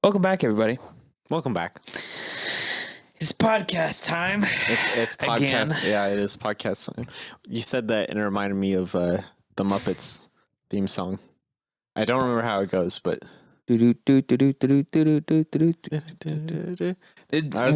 Welcome back, everybody. Welcome back. It's podcast time. It's Again. podcast. Yeah, it is podcast time. You said that and it reminded me of the Muppets theme song. I don't remember how it goes, but I was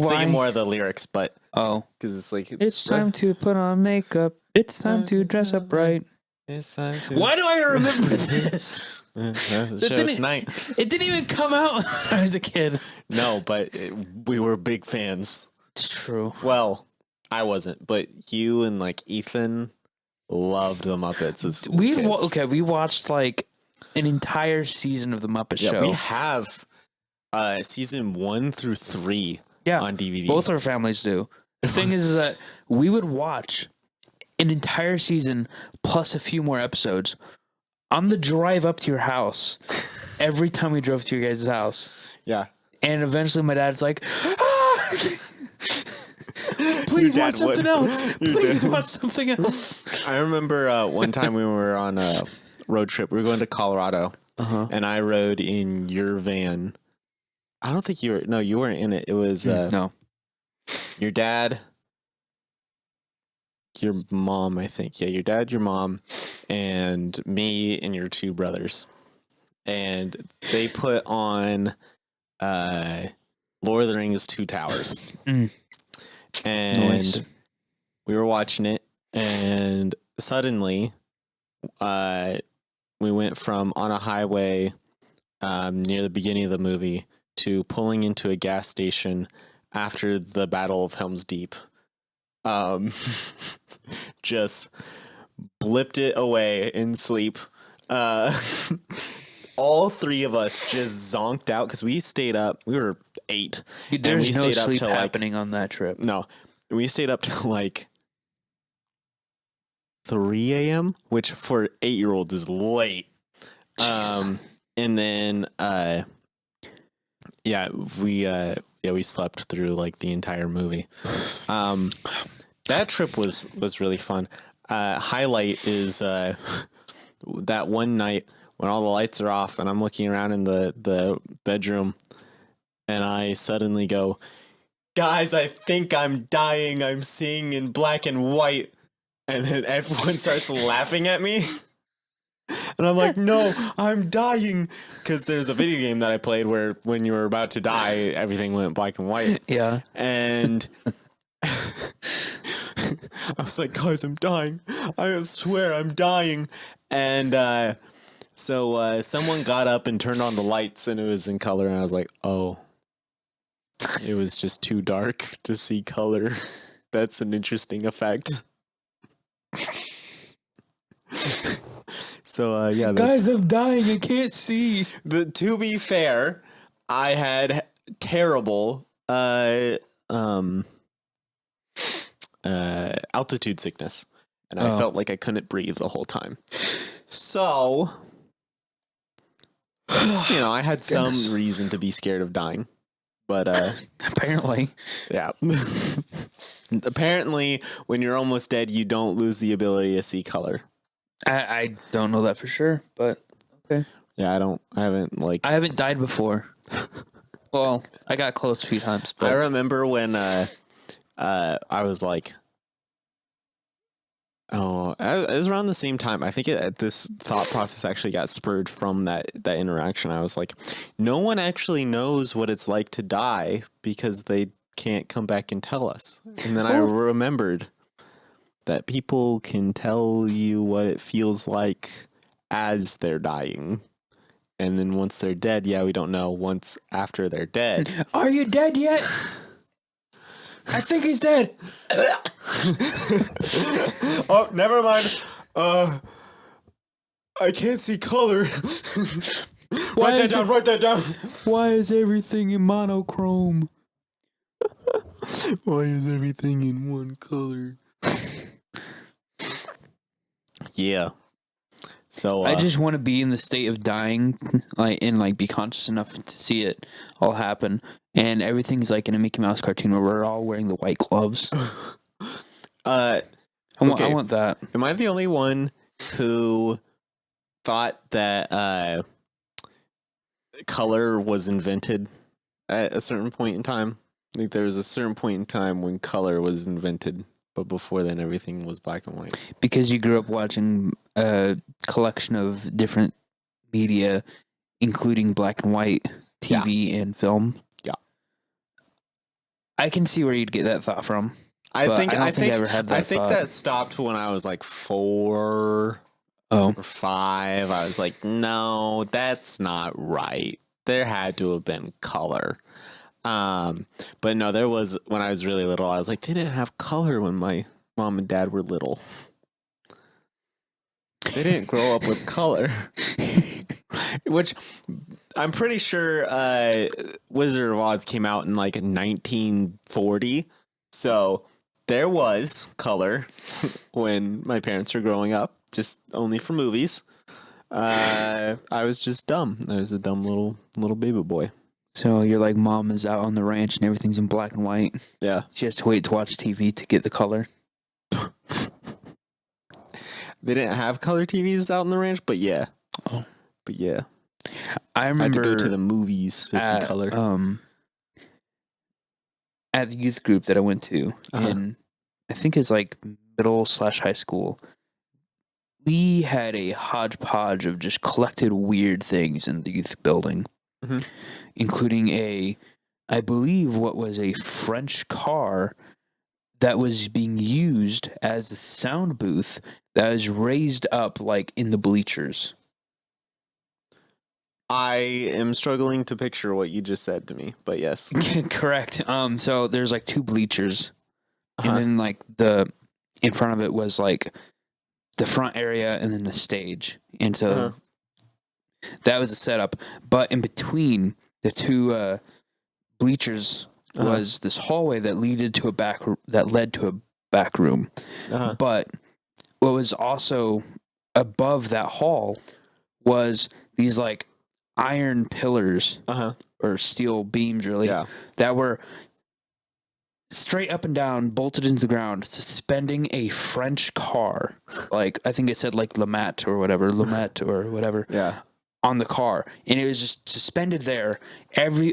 thinking more of the lyrics, but because it's like it's time to put on makeup. It's time to dress up right. It's time to. Why do I remember this? Show tonight. It didn't even come out when I was a kid. No, but we were big fans. It's true. Well, I wasn't, but you and like Ethan loved the Muppets as kids. We watched like an entire season of the Muppet Show. We have season 1 through 3 on DVD. Both our families do. The thing is that we would watch an entire season plus a few more episodes on the drive up to your house every time we drove to your guys' house. Yeah. And eventually my dad's like, please watch something else. Please watch something else. I remember one time we were on a road trip. We were going to Colorado, and I rode in your van. I don't think you were. No, you weren't in it. It was no. Your dad, your mom, I think. Yeah, your dad, your mom, and me and your two brothers. And they put on Lord of the Rings 2 Towers. And Nice. we were watching it, and suddenly we went from on a highway near the beginning of the movie to pulling into a gas station after the Battle of Helm's Deep. Just blipped it away in sleep. All three of us just zonked out because we stayed up. We were 8. There's no sleep happening on that trip. No, we stayed up till like 3 a.m., which for 8-year-old is late. Jeez. And then we slept through like the entire movie. That trip was really fun. Highlight is that one night when all the lights are off and I'm looking around in the bedroom and I suddenly go, guys, I think I'm dying. I'm seeing in black and white. And then everyone starts laughing at me. And I'm like, no, I'm dying. Because there's a video game that I played where when you were about to die, everything went black and white. Yeah. And I was like, guys, I'm dying. I swear I'm dying. And so someone got up and turned on the lights and it was in color. And I was like, oh, it was just too dark to see color. That's an interesting effect. So yeah, guys, I'm dying. I can't see. To be fair, I had terrible altitude sickness, and I felt like I couldn't breathe the whole time. So I had some reason to be scared of dying, but apparently, yeah. Apparently, when you're almost dead, you don't lose the ability to see color. I don't know that for sure, but okay. Yeah, I haven't died before. Well, I got close a few times. But I remember when I was like, it was around the same time. I think this thought process actually got spurred from that interaction. I was like, no one actually knows what it's like to die because they can't come back and tell us. And then I remembered that people can tell you what it feels like as they're dying. And then once they're dead, we don't know once after they're dead. Are you dead yet? I think he's dead. Oh, never mind. I can't see color. Write that down. Why is everything in monochrome? Why is everything in one color? Yeah. So I just want to be in the state of dying, and be conscious enough to see it all happen, and everything's like in a Mickey Mouse cartoon where we're all wearing the white gloves. I want that. Am I the only one who thought that color was invented at a certain point in time. Like there was a certain point in time when color was invented, but before then everything was black and white. Because you grew up watching a collection of different media, including black and white TV and film. Yeah. I can see where you'd get that thought from. I But think I ever had that I think thought. that stopped when I was like 4 Oh, or 5. I was like, no, that's not right. There had to have been color. But no, there was when I was really little. I was like, they didn't have color when my mom and dad were little. They didn't grow up with color. Which I'm pretty sure Wizard of Oz came out in like 1940. So there was color when my parents were growing up, just only for movies. I was just dumb. I was a dumb little baby boy. so you're like, mom is out on the ranch and everything's in black and white. Yeah. She has to wait to watch TV to get the color. They didn't have color TVs out in the ranch, but yeah. Oh. But yeah. I I had remember to go to the movies to see color. At the youth group that I went to in, I think it's like middle/high school. We had a hodgepodge of just collected weird things in the youth building, Mhm. including I believe what was a French car that was being used as a sound booth that was raised up like in the bleachers. I am struggling to picture what you just said to me, but yes. Correct. So there's like two bleachers, Uh-huh. and then like in front of it was like the front area and then the stage, and so that was the setup. But in between the two bleachers was this hallway that led to a back room. But what was also above that hall was these like iron pillars or steel beams, really, that were straight up and down, bolted into the ground, suspending a French car. Like, I think it said like Lamette or whatever, on the car. And it was just suspended there.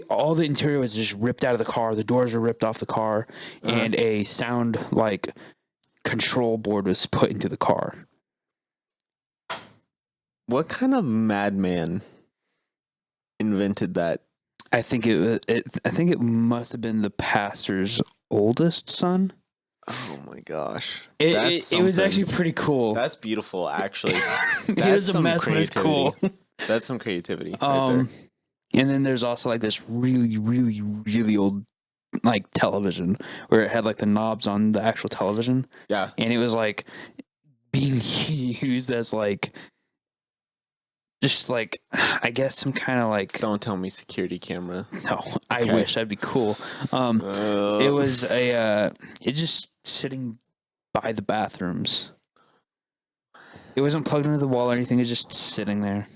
All the interior was just ripped out of the car. The doors were ripped off the car. And a sound like control board was put into the car. What kind of madman invented that? I think it must have been the pastor's oldest son. Oh my gosh. It was actually pretty cool. That's beautiful, actually. It was a mess, but it's cool. That's some creativity right there. And then there's also like this really, really, really old like television where it had like the knobs on the actual television. Yeah. And it was like being used as like just like, I guess some kind of like, Don't tell me security camera. no, I wish that'd be cool. It was it just sitting by the bathrooms. It wasn't plugged into the wall or anything. It was just sitting there.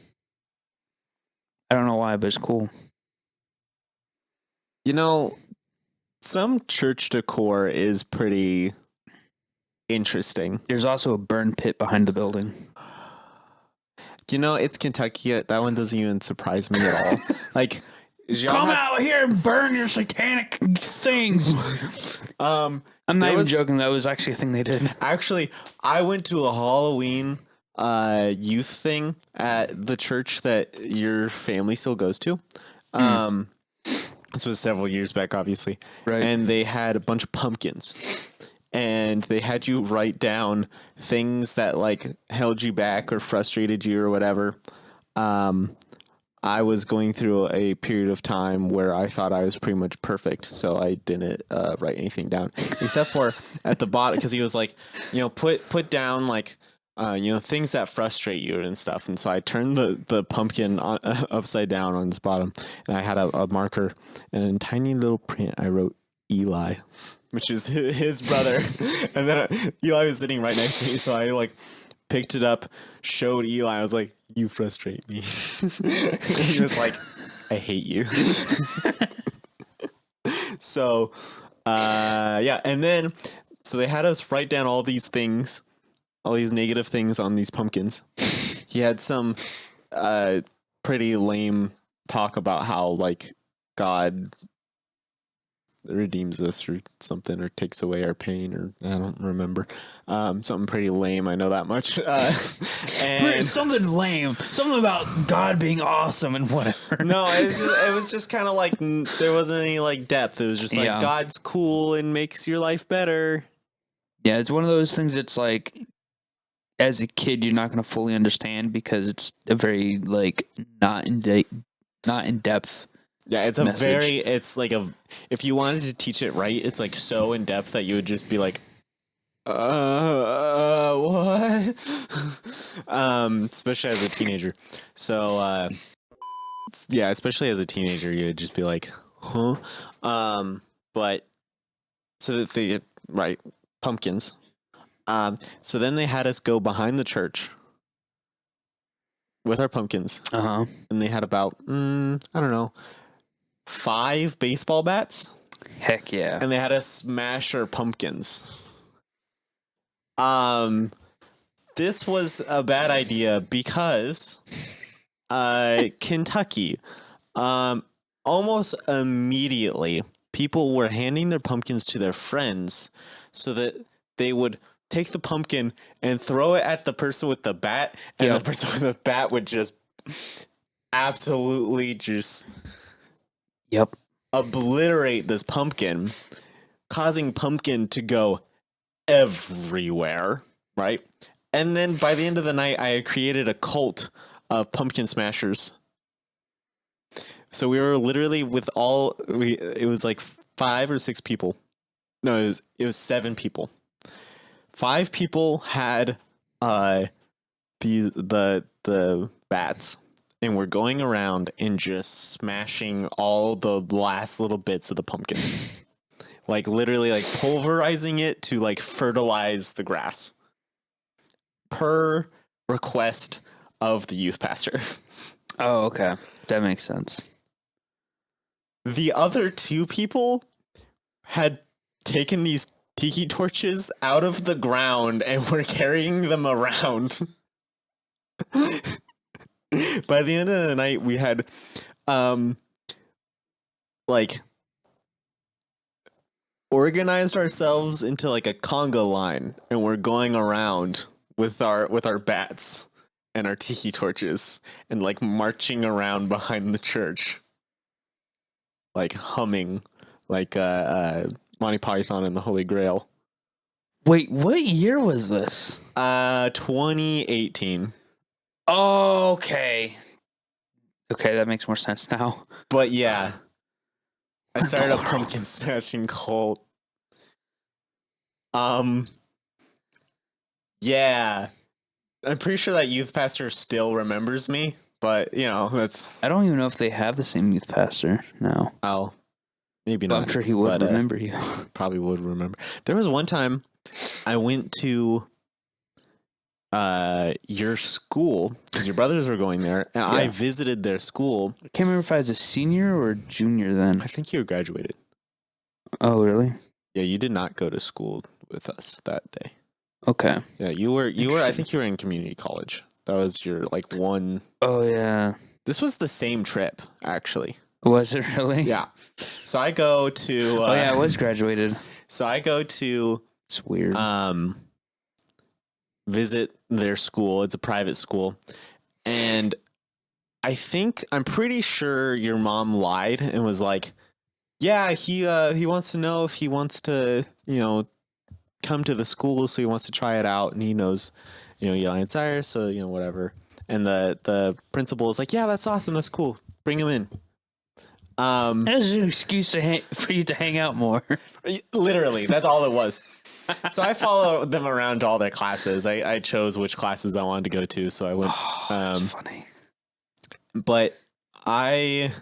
I don't know why, but it's cool. You know, some church decor is pretty interesting. There's also a burn pit behind the building. You know, it's Kentucky. That one doesn't even surprise me at all. Like, Come out here and burn your satanic things. I'm not even joking. That was actually a thing they did. Actually, I went to a Halloween youth thing at the church that your family still goes to. This was several years back, obviously. Right. And they had a bunch of pumpkins. And they had you write down things that like held you back or frustrated you or whatever. I was going through a period of time where I thought I was pretty much perfect, so I didn't write anything down except for at the bottom, because he was like, put down like things that frustrate you and stuff. And so I turned the pumpkin upside down on its bottom, and I had a marker, and in tiny little print I wrote Eli, which is his brother. And then Eli was sitting right next to me, so I like picked it up, showed Eli. I was like, "You frustrate me." He was like, "I hate you." So, and then so they had us write down all these things, all these negative things on these pumpkins. He had some pretty lame talk about how like God redeems us or something, or takes away our pain, or I don't remember. Something pretty lame. I know that much. And something lame, something about God being awesome and whatever. no, it was just kind of like there wasn't any like depth. It was just like God's cool and makes your life better. Yeah, it's one of those things that's like, as a kid, you're not going to fully understand because it's a very like not in depth. Yeah, it's a message. It's like if you wanted to teach it right, it's like so in depth that you would just be like, what? Especially as a teenager. So, yeah, especially as a teenager, you'd just be like, huh? But so that they, right, pumpkins. So then they had us go behind the church with our pumpkins. And they had about, I don't know, 5 baseball bats. Heck yeah. And they had us smash our pumpkins. This was a bad idea because Kentucky, almost immediately, people were handing their pumpkins to their friends so that they would take the pumpkin and throw it at the person with the bat, and the person with the bat would just absolutely just obliterate this pumpkin, causing pumpkin to go everywhere, right? And then by the end of the night, I had created a cult of pumpkin smashers. So we were literally with it was like 5 or 6 people. No, it was 7 people. 5 people had the bats, and we're going around and just smashing all the last little bits of the pumpkin. Like literally like pulverizing it to like fertilize the grass. Per request of the youth pastor. Oh, okay. That makes sense. The other 2 people had taken these tiki torches out of the ground and were carrying them around. By the end of the night, we had like organized ourselves into like a conga line, and we're going around with our bats and our tiki torches and like marching around behind the church, like humming like Monty Python and the Holy Grail. Wait, what year was this? 2018. Okay, that makes more sense now. But yeah, I started a pumpkin smashing cult. Yeah, I'm pretty sure that youth pastor still remembers me, but you know, I don't even know if they have the same youth pastor now. Oh, maybe not. I'm sure he would remember you. Probably would remember. There was one time I went to your school because your brothers were going there, and I visited their school. I can't remember if I was a senior or a junior then. I think you were graduated. Oh, really? Yeah, you did not go to school with us that day. Okay. Yeah, you were. I think you were in community college. That was your like one. Oh yeah. This was the same trip, actually. Was it really? Yeah. So I go to. Oh yeah, I was graduated. So I go to. It's weird. Visit their school. It's a private school, and I'm pretty sure your mom lied and was like, "Yeah, he wants to know if he wants to, come to the school, so he wants to try it out, and he knows, Eli and Cyrus, so whatever." And the principal is like, "Yeah, that's awesome. That's cool. Bring him in." That's an excuse for you to hang out more. Literally, that's all it was. So I followed them around to all their classes. I chose which classes I wanted to go to, so I went. That's funny. But I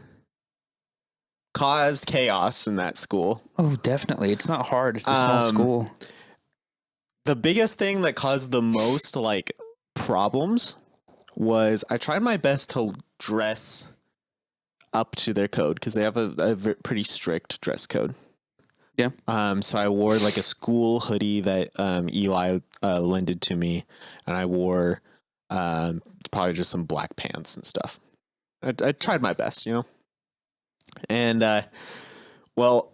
caused chaos in that school. Oh, definitely. It's not hard. It's a small school. The biggest thing that caused the most problems was I tried my best to dress up to their code because they have a pretty strict dress code. Yeah. So I wore like a school hoodie that Eli lended to me, and I wore probably just some black pants and stuff. I tried my best, And well,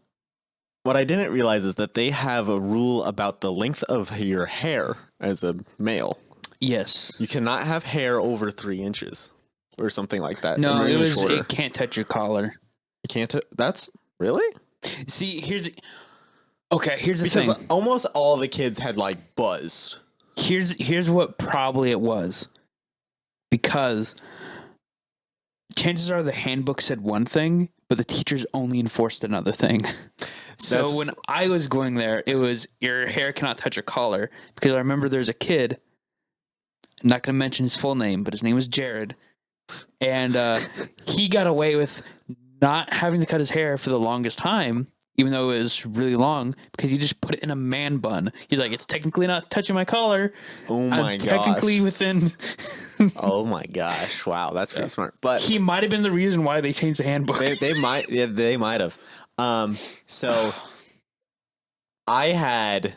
what I didn't realize is that they have a rule about the length of your hair as a male. Yes. You cannot have hair over 3 inches or something like that. No, or even shorter. it can't touch your collar. You can't. That's really. See, here's the Because thing. almost all the kids had like buzzed. Here's what probably it was. Because chances are the handbook said one thing, but the teachers only enforced another thing. So when I was going there, it was your hair cannot touch your collar. Because I remember there's a kid, I'm not going to mention his full name, but his name was Jared. And he got away with not having to cut his hair for the longest time, even though it was really long, because he just put it in a man bun. He's like, it's technically not touching my collar. Oh my gosh. Technically within. Oh my gosh. Wow. That's pretty smart. But he might have been the reason why they changed the handbook. they might. Yeah, they might have. So I had,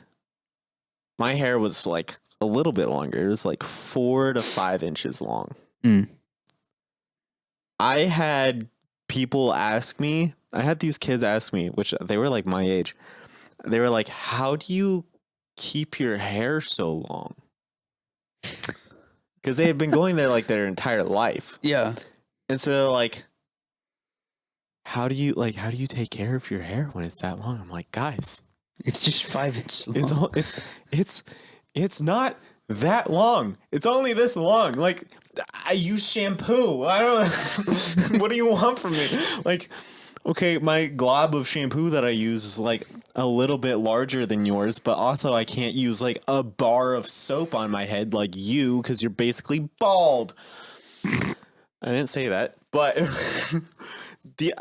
my hair was like a little bit longer. It was like 4 to 5 inches long. Mm. I had people ask me, I had these kids ask me, which they were like my age. They were like, how do you keep your hair so long? Because they had been going there like their entire life. Yeah. And so they're like, how do you take care of your hair when it's that long? I'm like, guys, It's just 5 inches long. It's not that long. It's only this long. Like, I use shampoo. I don't. What do you want from me? Like, okay, my glob of shampoo that I use is like a little bit larger than yours, but also I can't use like a bar of soap on my head like you because you're basically bald. I didn't say that, but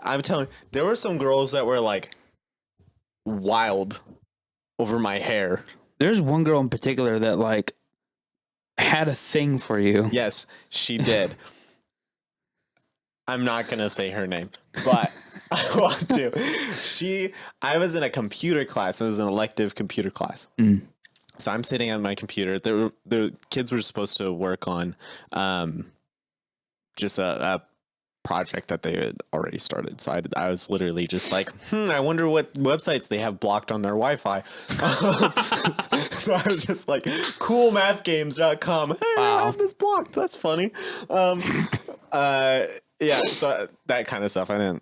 I'm telling you, there were some girls that were like wild over my hair. There's one girl in particular that like had a thing for you. Yes, she did. I'm not going to say her name, but I want to. I was in a computer class. It was an elective computer class. Mm. So I'm sitting on my computer. The kids were supposed to work on just a project that they had already started. So I was literally just like, I wonder what websites they have blocked on their Wi-Fi. So I was just like, coolmathgames.com. Hey, I have this blocked. That's funny. Yeah, so that kind of stuff. I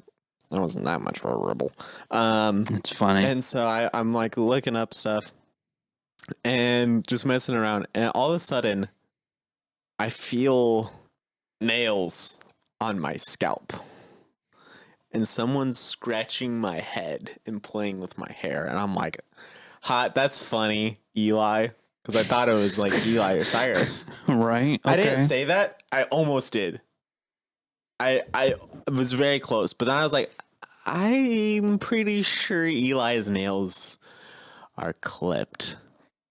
wasn't that much of a rebel. It's funny. And so I'm like looking up stuff and just messing around. And all of a sudden, I feel nails on my scalp. And someone's scratching my head and playing with my hair. And I'm like, hot, that's funny, Eli. Because I thought it was like Eli or Cyrus. Right. Okay. I didn't say that. I almost did. I was very close. But then I was like, I'm pretty sure Eli's nails are clipped.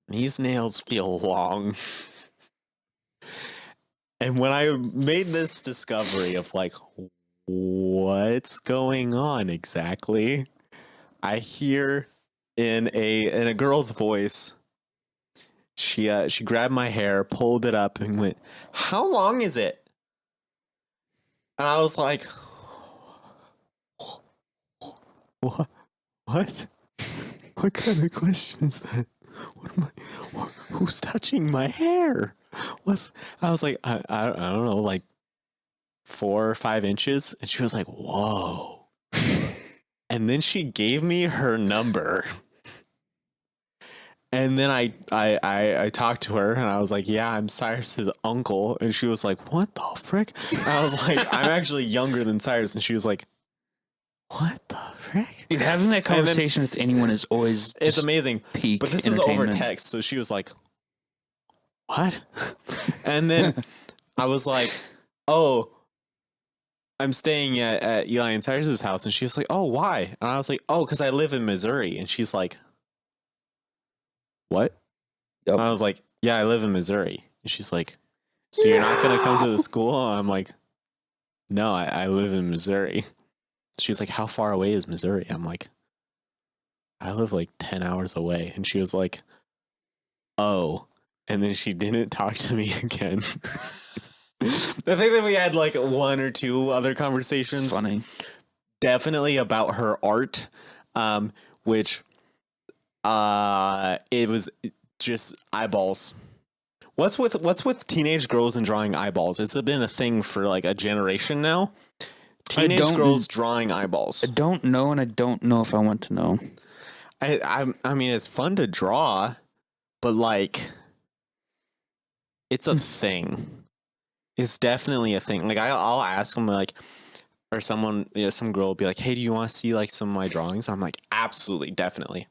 These nails feel long. And when I made this discovery of like, what's going on exactly, I hear in a girl's voice, she grabbed my hair, pulled it up, and went, "How long is it?" And I was like, "What? What? What kind of question is that? Who's touching my hair? I was like, I don't know, like 4 or 5 inches." And she was like, "Whoa." And then she gave me her number. And then I talked to her and I was like, "Yeah, I'm Cyrus's uncle." And she was like, "What the frick?" And I was like, "I'm actually younger than Cyrus." And she was like, "What the frick?" Dude, having that conversation with anyone is always it's amazing. Peak but this is over text. So she was like, "What?" And then I was like, "Oh, I'm staying at Eli and Cyrus's house." And she was like, "Oh, why?" And I was like, "Oh, because I live in Missouri." And she's like, "What?" Yep. And I was like, "Yeah, I live in Missouri." And she's like, "So you're not going to come to the school?" And I'm like, "No, I live in Missouri." She's like, "How far away is Missouri?" I'm like, "I live like 10 hours away." And she was like, "Oh." And then she didn't talk to me again. I think that we had like 1 or 2 other conversations. Funny. Definitely about her art. which it was just eyeballs. What's with teenage girls and drawing eyeballs? It's been a thing for like a generation now. Teenage girls drawing eyeballs. I don't know, and I don't know if I want to know. I mean, it's fun to draw, but like, it's a thing. It's definitely a thing. Like I'll ask them like, or someone, some girl will be like, "Hey, do you want to see like some of my drawings?" I'm like, "Absolutely, definitely."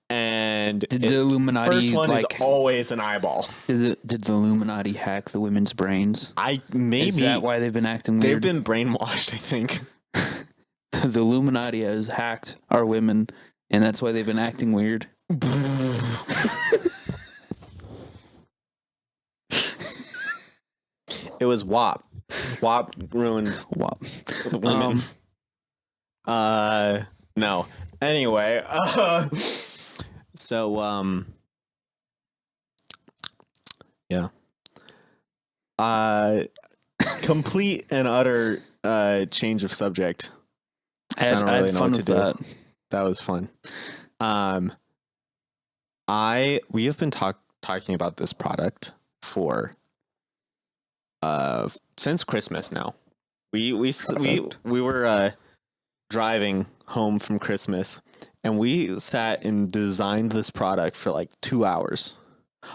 And did the Illuminati first one is always an eyeball. Did the Illuminati hack the women's brains? Maybe is that why they've been acting weird? They've been brainwashed, I think. The Illuminati has hacked our women, and that's why they've been acting weird. It was WAP. WAP ruined WAP. Women. No. Anyway, so yeah. Complete and utter change of subject. I had fun with that. That was fun. We have been talking about this product for since Christmas now. We were driving home from Christmas, and we sat and designed this product for like 2 hours.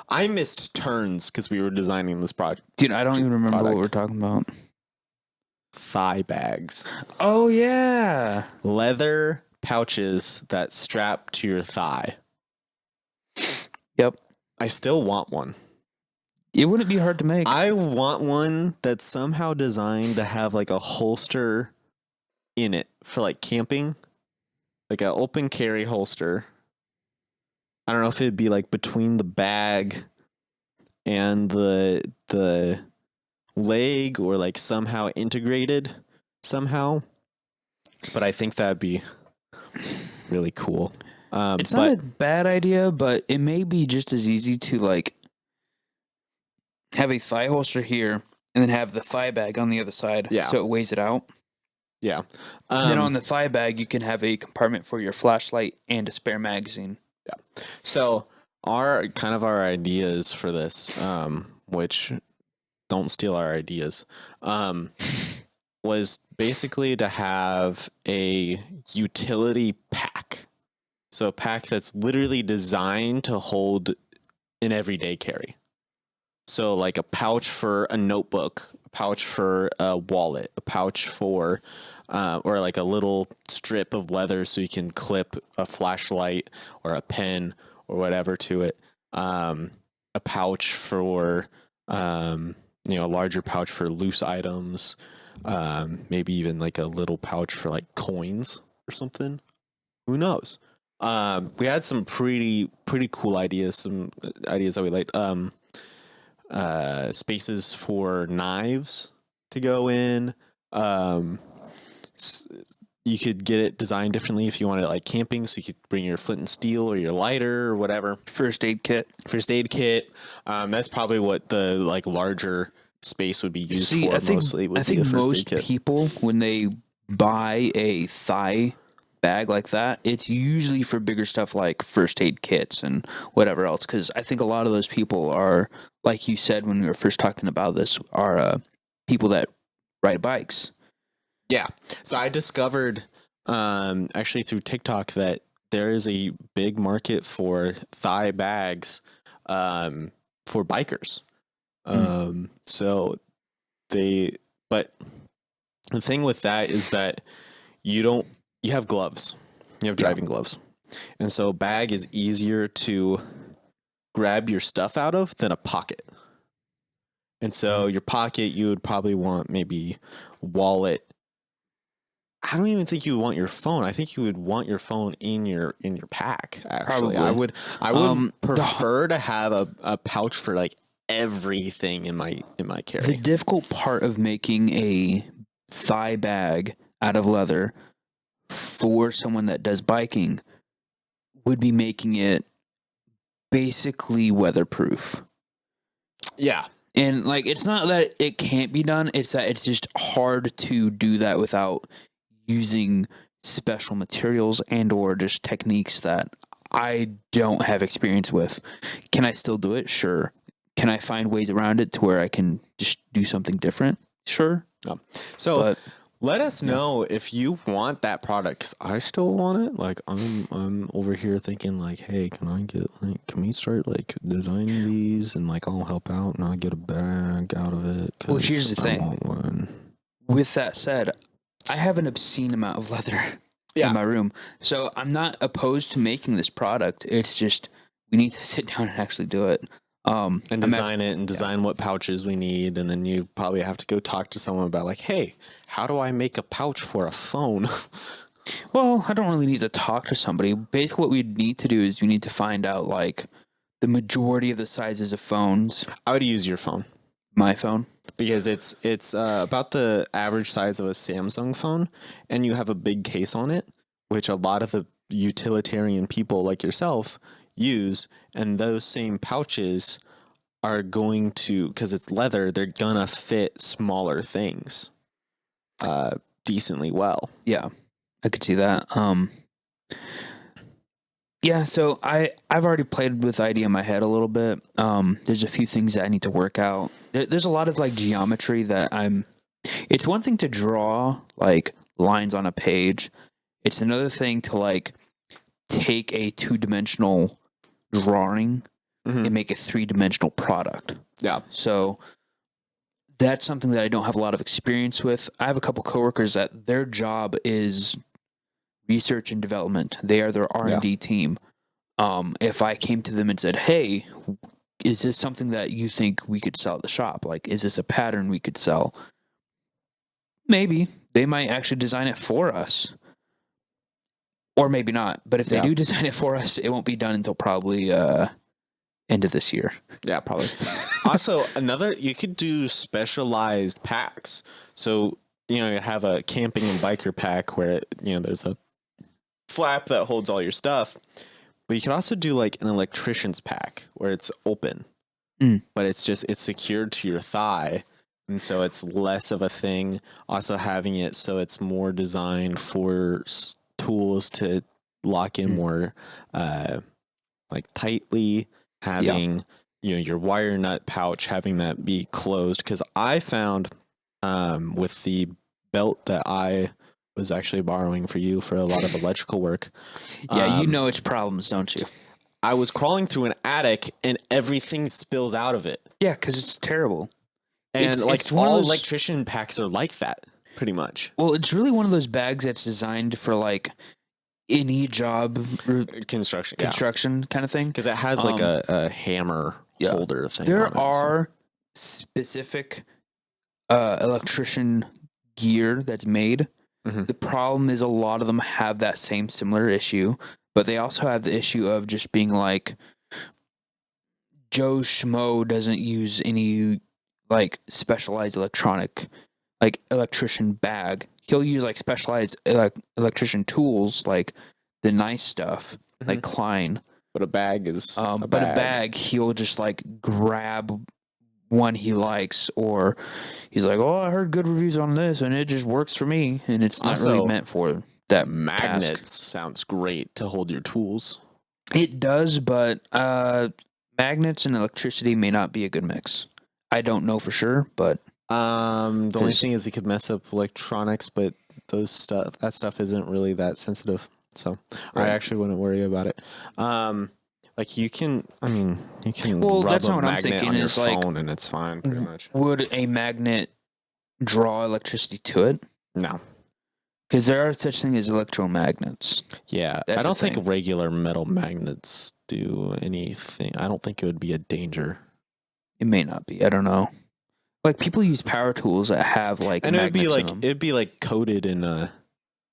I missed turns because we were designing this project. Dude, I don't even remember what we're talking about. Thigh bags. Oh, yeah. Leather pouches that strap to your thigh. Yep. I still want one. It wouldn't be hard to make. I want one that's somehow designed to have like a holster in it for like camping, like an open carry holster. I don't know if it'd be like between the bag and the leg, or like somehow integrated somehow. But I think that'd be really cool. It's not a bad idea, but it may be just as easy to like have a thigh holster here and then have the thigh bag on the other side. Yeah. So it weighs it out. Yeah. Then on the thigh bag, you can have a compartment for your flashlight and a spare magazine. Yeah. So our ideas for this, which don't steal our ideas, was basically to have a utility pack. So a pack that's literally designed to hold an everyday carry. So like a pouch for a notebook, a pouch for a wallet, a pouch for, or like a little strip of leather so you can clip a flashlight or a pen or whatever to it. A pouch for, a larger pouch for loose items. Maybe even like a little pouch for like coins or something. Who knows? We had some pretty cool ideas. Some ideas that we liked. Spaces for knives to go in. You could get it designed differently if you wanted it like camping, so you could bring your flint and steel or your lighter or whatever. First aid kit. That's probably what the like larger space would be used for. I think most people, when they buy a thigh bag like that, it's usually for bigger stuff like first aid kits and whatever else, because I think a lot of those people are, like you said when we were first talking about this, are people that ride bikes. Yeah. So I discovered actually through TikTok that there is a big market for thigh bags for bikers. But the thing with that is that you have gloves. You have driving gloves. And so a bag is easier to grab your stuff out of than a pocket. And so your pocket, you would probably want maybe wallet. I don't even think you would want your phone. I think you would want your phone in your pack. Actually, probably. I would prefer to have a pouch for like everything in my carry. The difficult part of making a thigh bag out of leather for someone that does biking would be making it basically weatherproof. Yeah. And like, it's not that it can't be done, it's that it's just hard to do that without using special materials and or just techniques that I don't have experience with. Can I still do it? Sure. Can I find ways around it to where I can just do something different? Sure. So But let us know if you want that product, because I still want it. Like I'm over here thinking like, hey, can we start like designing these and like I'll help out and I'll get a bag out of it. Well, here's the I thing. want one. With that said, I have an obscene amount of leather in my room. So I'm not opposed to making this product. It's just we need to sit down and actually do it. And design it and design what pouches we need. And then you probably have to go talk to someone about like, hey, how do I make a pouch for a phone? Well, I don't really need to talk to somebody. Basically, what we need to do is we need to find out like the majority of the sizes of phones. I would use your phone. My phone. Because it's about the average size of a Samsung phone, and you have a big case on it, which a lot of the utilitarian people like yourself use, and those same pouches are going to, because it's leather, they're gonna fit smaller things decently well. Yeah, I could see that. Yeah, so I've already played with the idea in my head a little bit. There's a few things that I need to work out. There's a lot of like geometry that it's one thing to draw like lines on a page. It's another thing to like take a 2-dimensional drawing and make a 3-dimensional product. Yeah. So that's something that I don't have a lot of experience with. I have a couple coworkers that their job is research and development. They are their R&D team. If I came to them and said, hey, is this something that you think we could sell at the shop? Like, is this a pattern we could sell? Maybe. They might actually design it for us. Or maybe not. But if they do design it for us, it won't be done until probably end of this year. Yeah, probably. Also, you could do specialized packs. So, you have a camping and biker pack where, there's a flap that holds all your stuff. But you can also do like an electrician's pack where it's open, but it's secured to your thigh. And so it's less of a thing. Also having it so it's more designed for tools to lock in more like tightly. Having your wire nut pouch, having that be closed. Because I found with the belt that I was actually borrowing for you for a lot of electrical work. Yeah, you know its problems, don't you? I was crawling through an attic and everything spills out of it. Yeah, because it's terrible. And it's all electrician packs are like that, pretty much. Well, it's really one of those bags that's designed for like any job construction kind of thing. Because it has like a hammer holder thing. There are specific electrician gear that's made. The problem is a lot of them have that same similar issue, but they also have the issue of just being like Joe Schmo doesn't use any like specialized electrician bag. He'll use like specialized electrician tools, like the nice stuff, like Klein. But a bag is a bag, he'll just like grab one he likes, or he's like, oh, I heard good reviews on this and it just works for me, and it's not really meant for that magnets task. Sounds great to hold your tools. It does, but magnets and electricity may not be a good mix. I don't know for sure, but the only thing is it could mess up electronics, but that stuff isn't really that sensitive, so I actually wouldn't worry about it. Like you can well, rub that's a not what I'm magnet thinking on your is like, phone and it's fine pretty much. Would a magnet draw electricity to it? No. Because there are such things as electromagnets. Yeah. I don't think regular metal magnets do anything. I don't think it would be a danger. It may not be. I don't know. Like people use power tools that have like and magnets it'd be like coated in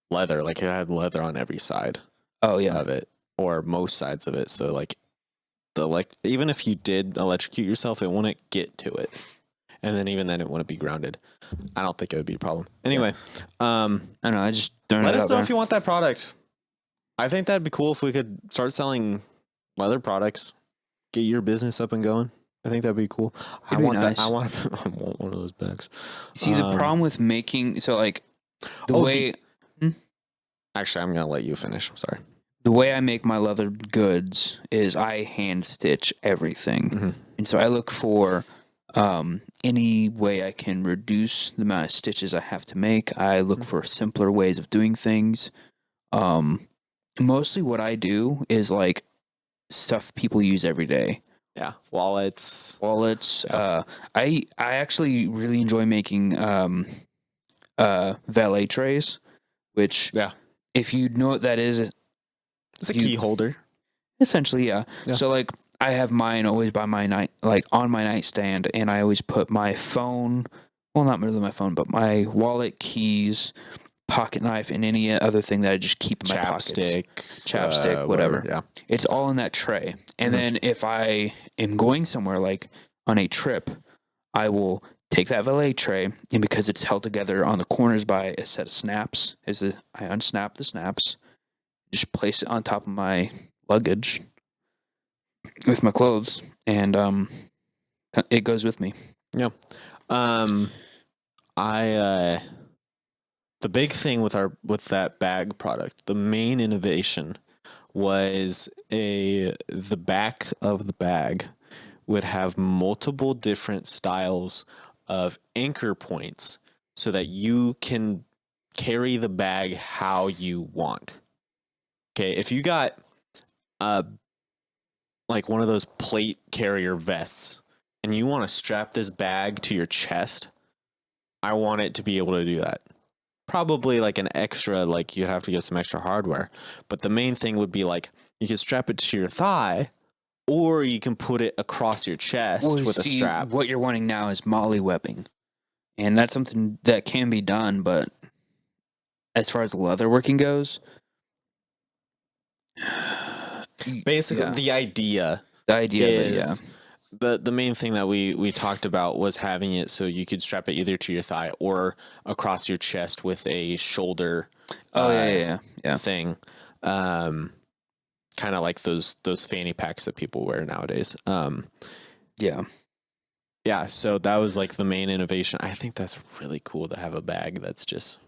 leather. Like it had leather on every side of it. Or most sides of it, so like even if you did electrocute yourself, it wouldn't get to it, and then even then it wouldn't be grounded. I don't think it would be a problem. Anyway, I don't know. I just let us know if you want that product. I think that'd be cool if we could start selling leather products, get your business up and going. I think that'd be cool. I want that. I want one of those bags. See, the problem with making the way. Actually, I'm gonna let you finish. I'm sorry. The way I make my leather goods is I hand stitch everything. And so I look for any way I can reduce the amount of stitches I have to make. I look for simpler ways of doing things. Mostly what I do is like stuff people use every day. Yeah, wallets. I actually really enjoy making valet trays, which if you know what that is, it's a key holder. Essentially, yeah. So like I have mine always by my on my nightstand, and I always put my phone, well, not really my phone, but my wallet, keys, pocket knife, and any other thing that I just keep in my pockets. Chapstick, whatever. Yeah. It's all in that tray. And then if I am going somewhere like on a trip, I will take that valet tray, and because it's held together on the corners by a set of snaps, I unsnap the snaps, just place it on top of my luggage with my clothes, and it goes with me. Yeah. The big thing with that bag product, the main innovation was the back of the bag would have multiple different styles of anchor points so that you can carry the bag how you want. Okay, if you got like one of those plate carrier vests and you want to strap this bag to your chest, I want it to be able to do that. Probably like an extra, like you have to get some extra hardware. But the main thing would be like you can strap it to your thigh, or you can put it across your chest with a strap. What you're wanting now is molly webbing. And that's something that can be done, but as far as leather working goes, basically the idea is the main thing that we talked about was having it so you could strap it either to your thigh or across your chest with a shoulder thing, kind of like those fanny packs that people wear nowadays. So that was like the main innovation. I think that's really cool to have a bag that's just.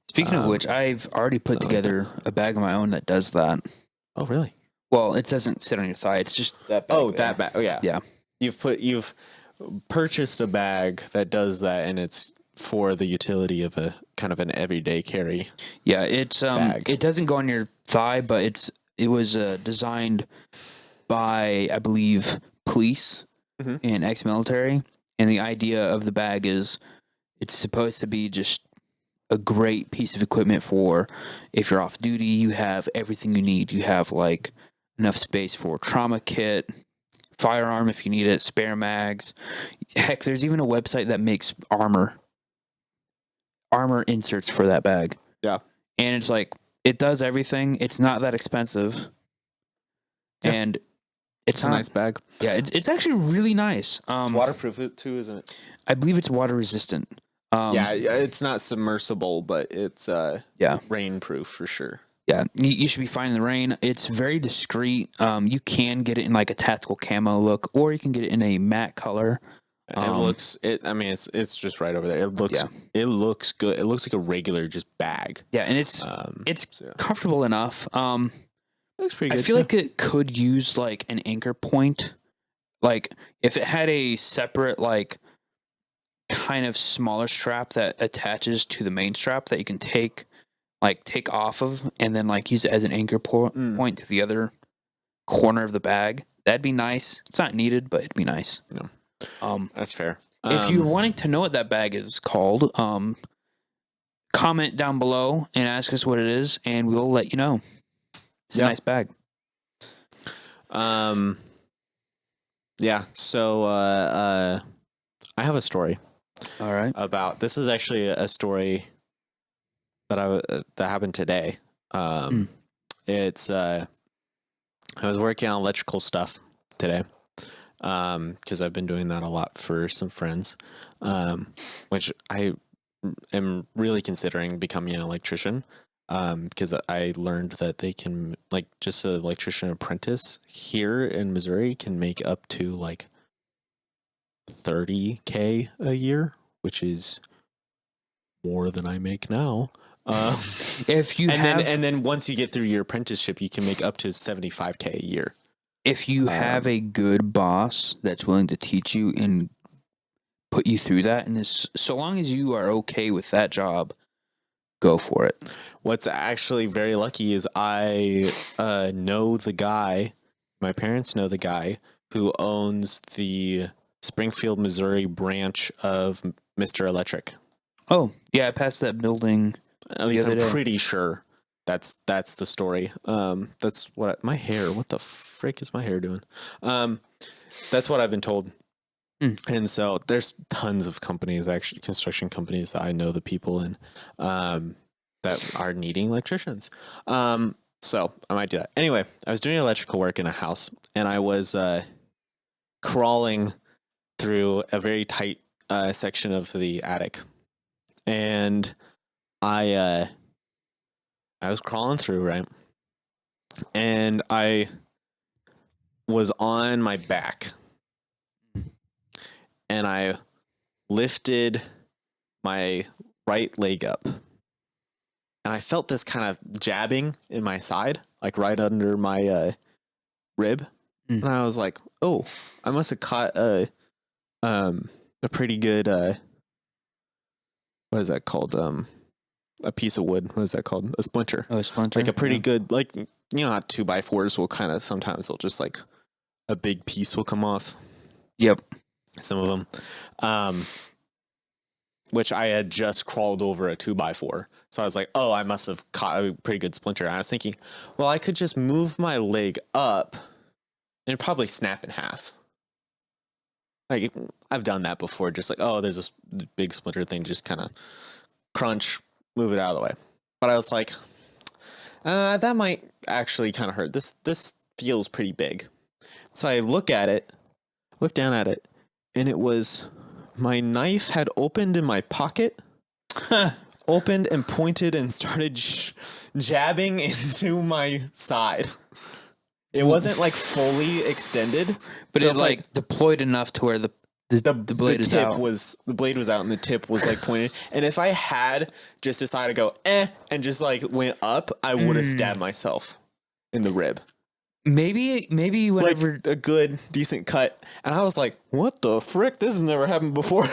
Speaking of which, I've already put together a bag of my own that does that. Oh, really? Well, it doesn't sit on your thigh. It's just that bag. Oh, that bag. Oh, yeah. Yeah. You've purchased a bag that does that, and it's for the utility of a kind of an everyday carry. Yeah, it's bag. It doesn't go on your thigh, but it was designed by, I believe, police and ex-military, and the idea of the bag is it's supposed to be just a great piece of equipment for if you're off duty. You have everything you need. You have like enough space for trauma kit, firearm if you need it, spare mags. Heck, there's even a website that makes armor inserts for that bag. Yeah. And it's like, it does everything. It's not that expensive. Yeah. And it's a nice bag. Yeah, it's actually really nice. It's waterproof too, isn't it? I believe it's water resistant. It's not submersible, but it's rainproof for sure. Yeah, you should be fine in the rain. It's very discreet. You can get it in like a tactical camo look, or you can get it in a matte color. It's just right over there. It looks good. It looks like a regular just bag. Yeah, and it's comfortable enough. Looks pretty good. I feel like it could use like an anchor point. Like if it had a separate like kind of smaller strap that attaches to the main strap that you can take off of and then like use it as an anchor point to the other corner of the bag. That'd be nice. It's not needed, but it'd be nice. No. That's fair. If you're wanting to know what that bag is called, comment down below and ask us what it is, and we'll let you know. It's a nice bag. So I have a story. All right. This is actually a story that happened today. It's I was working on electrical stuff today. Because I've been doing that a lot for some friends, which I am really considering becoming an electrician. Because I learned that they can, like, just an electrician apprentice here in Missouri can make up to like $30,000 a year, which is more than I make now. If you And then once you get through your apprenticeship, you can make up to $75K a year. if you have a good boss that's willing to teach you and put you through that, and so long as you are okay with that job, go for it. What's actually very lucky is I know the guy. My parents know the guy who owns the Springfield, Missouri branch of Mr. Electric. Oh, yeah, I passed that building. At least I'm pretty sure that's the story. That's what my hair. What the frick is my hair doing? That's what I've been told. And so there's tons of companies, actually construction companies that I know the people in, that are needing electricians. So I might do that. Anyway, I was doing electrical work in a house, and I was crawling through a very tight section of the attic, and I was crawling through, right, and I was on my back, and I lifted my right leg up, and I felt this kind of jabbing in my side, like right under my rib. And I was like, oh, I must have caught a pretty good what is that called? A piece of wood. What is that called? A splinter. Oh, a splinter. Like a pretty good, like, you know how 2x4s will kind of, sometimes they'll just like a big piece will come off. Yep. Some of them. Which I had just crawled over a 2x4. So I was like, oh, I must have caught a pretty good splinter. And I was thinking, well, I could just move my leg up and it'd probably snap in half. Like, I've done that before. Just like, oh, there's this big splinter thing. Just kind of crunch, move it out of the way. But I was like, that might actually kind of hurt. This feels pretty big. So I look down at it, and it was, my knife had opened in my pocket, opened and pointed and started jabbing into my side. It wasn't like fully extended, but so it like deployed enough to where the blade is out. The blade was out and the tip was like pointed. And if I had just decided to go and just like went up, I would have stabbed myself in the rib. Maybe whenever like a good decent cut, and I was like, "What the frick? This has never happened before."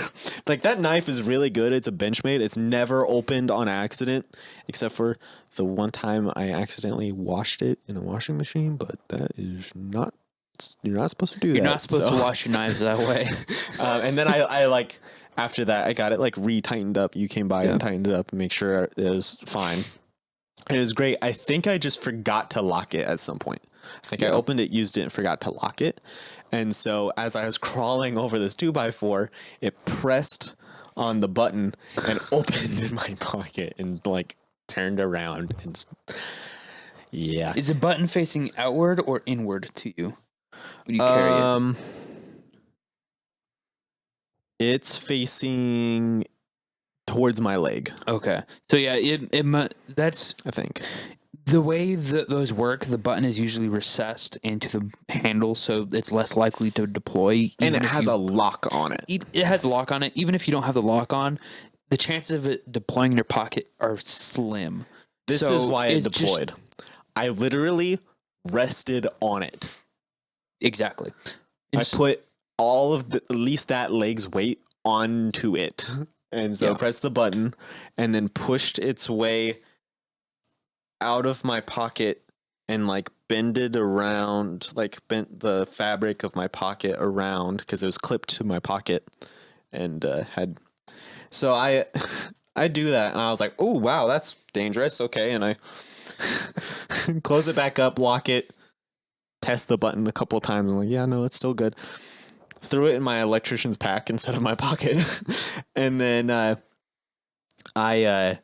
Like, that knife is really good. It's a Benchmade. It's never opened on accident, except for the one time I accidentally washed it in a washing machine. But that is not. You're not supposed to do that. You're not supposed to wash your knives that way. And then I like, after that, I got it like re-tightened up. You came by and tightened it up and make sure it was fine. And it was great. I think I just forgot to lock it at some point. I think I opened it, used it, and forgot to lock it. And so as I was crawling over this 2x4, it pressed on the button and opened in my pocket and like turned around. And yeah. Is the button facing outward or inward to you when you carry it? It's facing towards my leg. Okay. So yeah, that's, I think. The way those work, the button is usually recessed into the handle, so it's less likely to deploy. And it has a lock on it. It has a lock on it. Even if you don't have the lock on, the chances of it deploying in your pocket are slim. This is why it deployed. I literally rested on it. Exactly. I put all of at least that leg's weight onto it. And so I pressed the button and then pushed its way out of my pocket and like bent the fabric of my pocket around, because it was clipped to my pocket, and so I do that, and I was like, oh wow, that's dangerous. Okay. And I close it back up, lock it, test the button a couple of times. I'm like, yeah, no, it's still good. Threw it in my electrician's pack instead of my pocket. And then I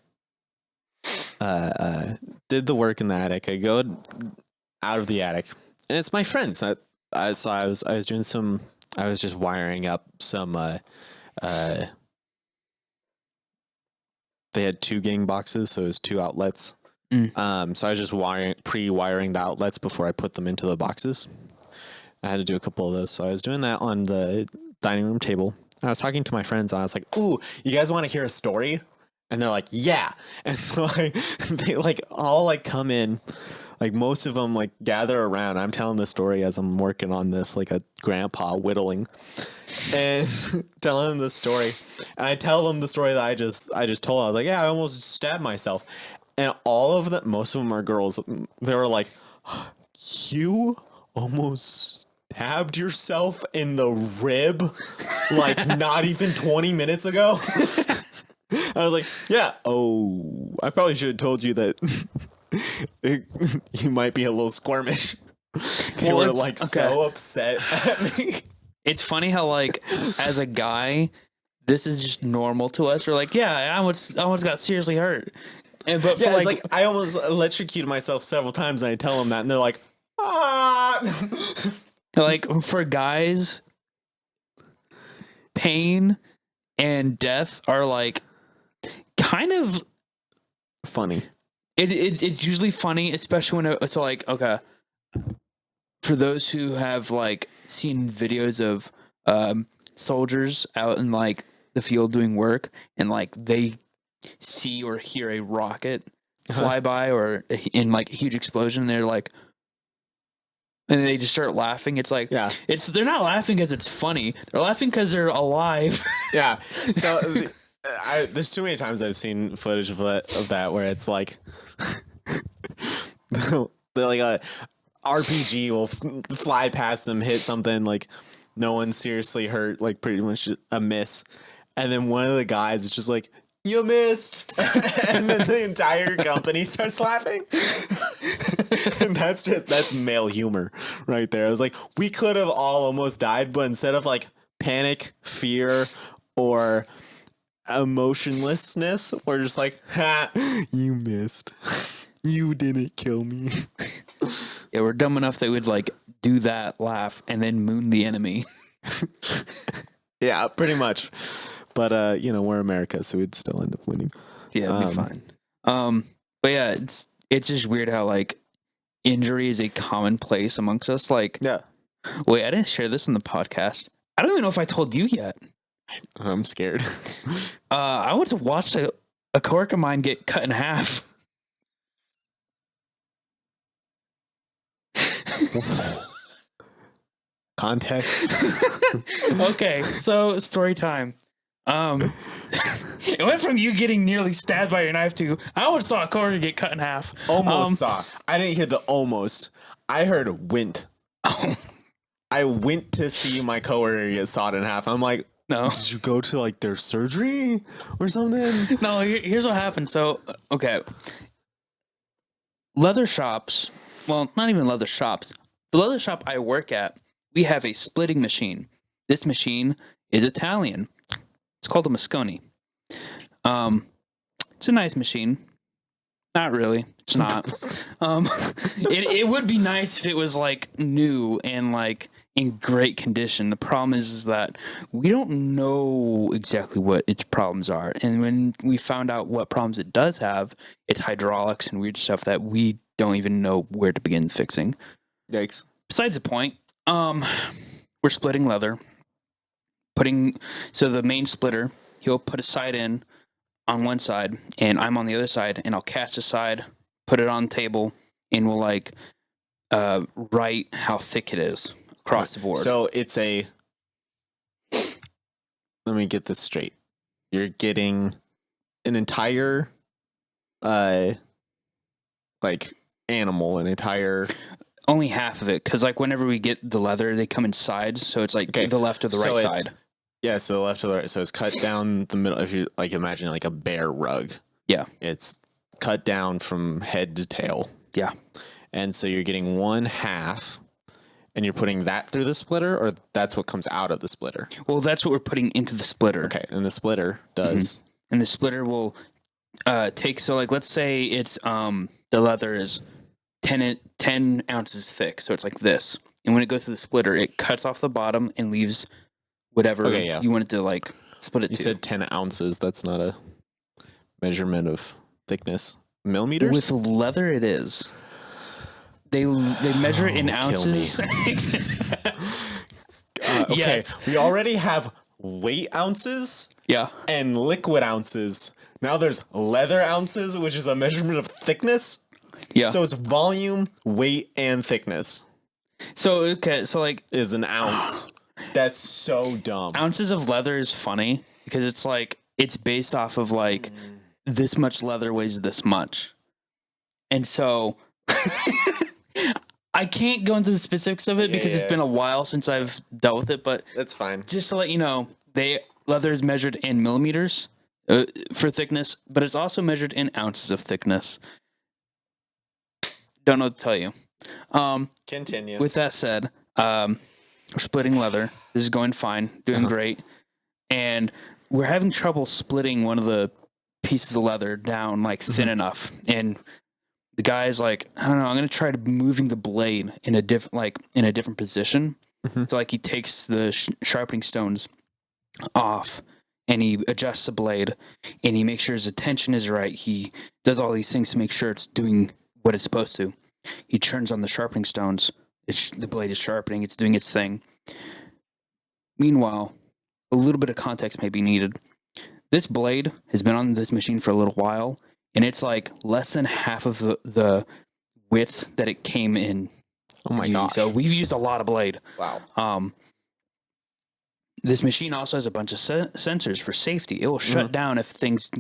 did the work in the attic. I go out of the attic, and it's my friends. I was just wiring up some. They had 2 gang boxes, so it was 2 outlets. So I was just pre-wiring the outlets before I put them into the boxes. I had to do a couple of those, so I was doing that on the dining room table. I was talking to my friends, and I was like, "Ooh, you guys want to hear a story?" And they're like, yeah. And so they like all like come in, like most of them like gather around. I'm telling the story as I'm working on this, like a grandpa whittling and telling them the story. And I tell them the story that I just told. I was like, yeah, I almost stabbed myself. And all of them, most of them are girls. They were like, you almost stabbed yourself in the rib like not even 20 minutes ago. I was like, yeah. Oh, I probably should have told you that you might be a little squirmish. They were like so upset at me. It's funny how like as a guy, this is just normal to us. We're like, yeah, I almost got seriously hurt. And but yeah, it's like I almost electrocuted myself several times, and I tell them that, and they're like, ah. Like for guys, pain and death are like kind of funny. It's usually funny, especially when it's like, okay, for those who have like seen videos of soldiers out in like the field doing work, and like they see or hear a rocket fly by or in like a huge explosion, and they're like, and they just start laughing. It's like, yeah, they're not laughing because it's funny. They're laughing because they're alive. Yeah. So there's too many times I've seen footage of that where it's like, they're like a RPG will fly past them, hit something, like no one's seriously hurt, like pretty much a miss, and then one of the guys is just like, you missed, and then the entire company starts laughing. And that's male humor right there. I was like, we could have all almost died, but instead of like panic, fear, or emotionlessness, we're just like, ha, you missed. You didn't kill me. Yeah, we're dumb enough that we'd like do that, laugh, and then moon the enemy. Yeah, pretty much. But we're America, so we'd still end up winning. Yeah, it'd be fine. But yeah, it's just weird how like injury is a commonplace amongst us. Like, yeah. Wait, I didn't share this in the podcast. I don't even know if I told you yet. I'm scared. I went to watch a coworker of mine get cut in half. Context. Okay, so story time. It went from you getting nearly stabbed by your knife to I almost saw a coworker get cut in half. Almost saw. I didn't hear the almost. I heard went. Oh. I went to see my coworker get sawed in half. I'm like, no. Did you go to like their surgery or something? No, here's what happened. So, okay. Leather shops, well, not even leather shops. The leather shop I work at, we have a splitting machine. This machine is Italian. It's called a Mosconi. It's a nice machine. Not really. It's not. It would be nice if it was like new and like in great condition. The problem is that we don't know exactly what its problems are. And when we found out what problems it does have, it's hydraulics and weird stuff that we don't even know where to begin fixing. Yikes. Besides the point, we're splitting leather. So the main splitter, he'll put a side in on one side and I'm on the other side, and I'll cast a side, put it on the table, and we'll like write how thick it is across the board. So it's let me get this straight. You're getting an entire like animal, an entire... Only half of it, because like whenever we get the leather, they come in sides, so it's like the left or the right side. Yeah, so the left or the right. So it's cut down the middle. If you like imagine like a bear rug. Yeah. It's cut down from head to tail. Yeah. And so you're getting one half, and you're putting that through the splitter, or that's what comes out of the splitter? Well, that's what we're putting into the splitter. Okay, and the splitter does. Mm-hmm. And the splitter will take, so like let's say it's the leather is 10 ounces thick, so it's like this. And when it goes to the splitter, it cuts off the bottom and leaves whatever you want it to like split it you to. You said 10 ounces. That's not a measurement of thickness. Millimeters? With leather, it is. They measure it in ounces. Okay, yes. We already have weight ounces. Yeah. And liquid ounces. Now there's leather ounces, which is a measurement of thickness. Yeah. So it's volume, weight, and thickness So okay, so like is an ounce. That's so dumb. ounces of leather is funny because it's like it's based off of like this much leather weighs this much. And so I can't go into the specifics of it because it's been a while since I've dealt with it, but That's fine. just to let you know, leather is measured in millimeters for thickness, but it's also measured in ounces of thickness. Don't know what to tell you. Continue. With that said, we're splitting leather. This is going fine, doing great, and we're having trouble splitting one of the pieces of leather down like thin enough. And the guy's like, I don't know, I'm gonna try to moving the blade in a different position. So like he takes the sharpening stones off and he adjusts the blade and he makes sure his tension is right. He does all these things to make sure it's doing what it's supposed to. He turns on the sharpening stones. The blade is sharpening. It's doing its thing. Meanwhile, a little bit of context may be needed. This blade has been on this machine for a little while, and it's like less than half of the width that it came in. Oh my gosh. So we've used a lot of blade. Wow. This machine also has a bunch of sensors for safety. It will shut down if things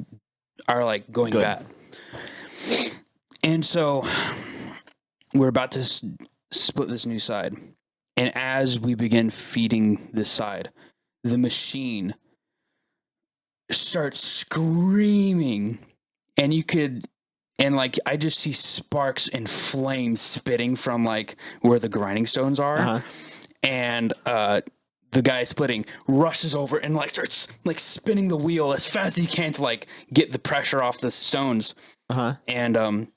are like going bad. And so we're about to split this new side. And as we begin feeding this side, the machine starts screaming. And I just see sparks and flames spitting from like where the grinding stones are. And the guy splitting rushes over and like starts like spinning the wheel as fast as he can to like get the pressure off the stones. And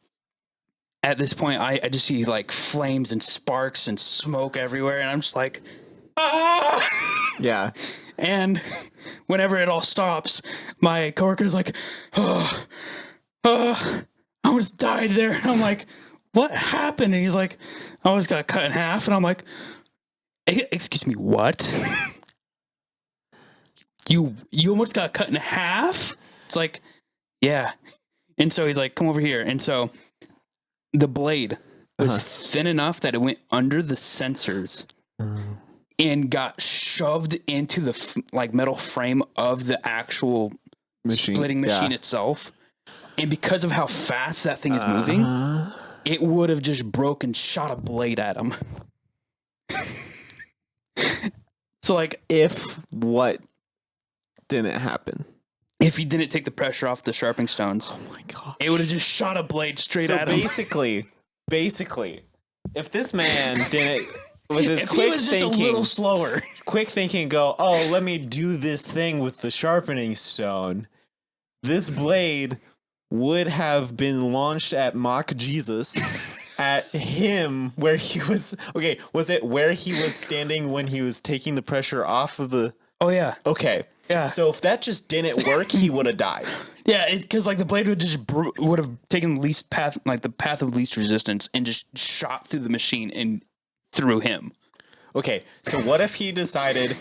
at this point, I just see like flames and sparks and smoke everywhere, and I'm just like, ah! Yeah. And whenever it all stops, my coworker's like, I almost died there. And I'm like, what happened? And he's like, I almost got cut in half. And I'm like, excuse me, what? You almost got cut in half? It's like, yeah. And so he's like, come over here. And so the blade was thin enough that it went under the sensors and got shoved into the metal frame of the actual splitting machine itself. And because of how fast that thing is moving, it would have just broken, shot a blade at him. So like, if what didn't happen? If he didn't take the pressure off the sharpening stones, oh my god, it would have just shot a blade straight at him. Basically, if this man didn't, with his if quick he was thinking, just a little slower, quick thinking, go, oh, let me do this thing with the sharpening stone. This blade would have been launched at mock Jesus. At him where he was was it where he was standing when he was taking the pressure off of the yeah, so if that just didn't work, he would have died. Because like the blade would just would have taken the path of least resistance and just shot through the machine and through him. Okay, so what if he decided,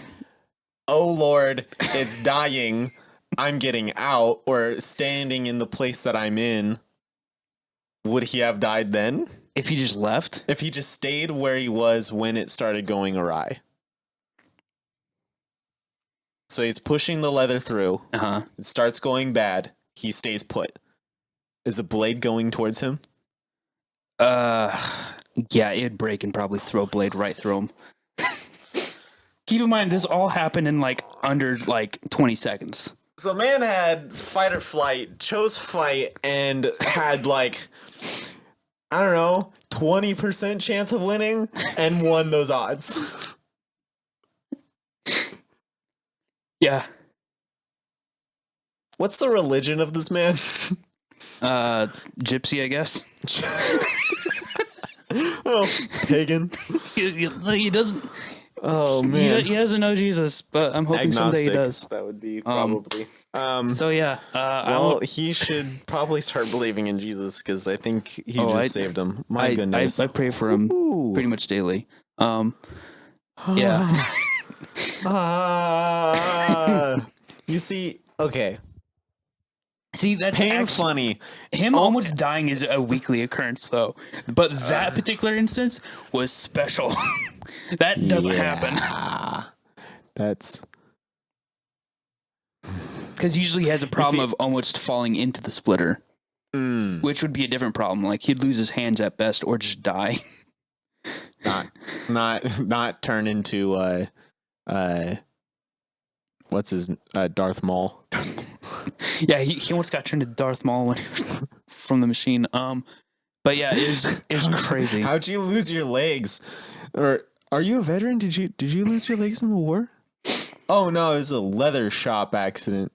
oh Lord, it's dying, I'm getting out, or standing in the place that I'm in? Would he have died then? If he just left? If he just stayed where he was when it started going awry. So he's pushing the leather through. It starts going bad. He stays put. Is the blade going towards him? Yeah, it'd break and probably throw a blade right through him. Keep in mind, this all happened in like under like 20 seconds. So man had fight or flight, chose fight, and had like, I don't know, 20% chance of winning and won those odds. Yeah. What's the religion of this man? Gypsy, I guess. Oh, pagan. He doesn't. Oh man, he doesn't know Jesus, but I'm hoping agnostic. someday he does. That would be probably. So yeah. Well, he should probably start believing in Jesus because I think he saved him. My goodness, I pray for him pretty much daily. Yeah. You see, okay. See, that's Pain funny. Him almost dying is a weekly occurrence, though. But that particular instance was special. That doesn't happen. That's because usually he has a problem of almost falling into the splitter, which would be a different problem. Like he'd lose his hands at best, or just die. not turn into what's his Darth Maul. Yeah, he almost got turned into Darth Maul when he was from the machine. But yeah, it was crazy. How'd you lose your legs? Or are you a veteran? Did you lose your legs in the war? Oh no, it was a leather shop accident.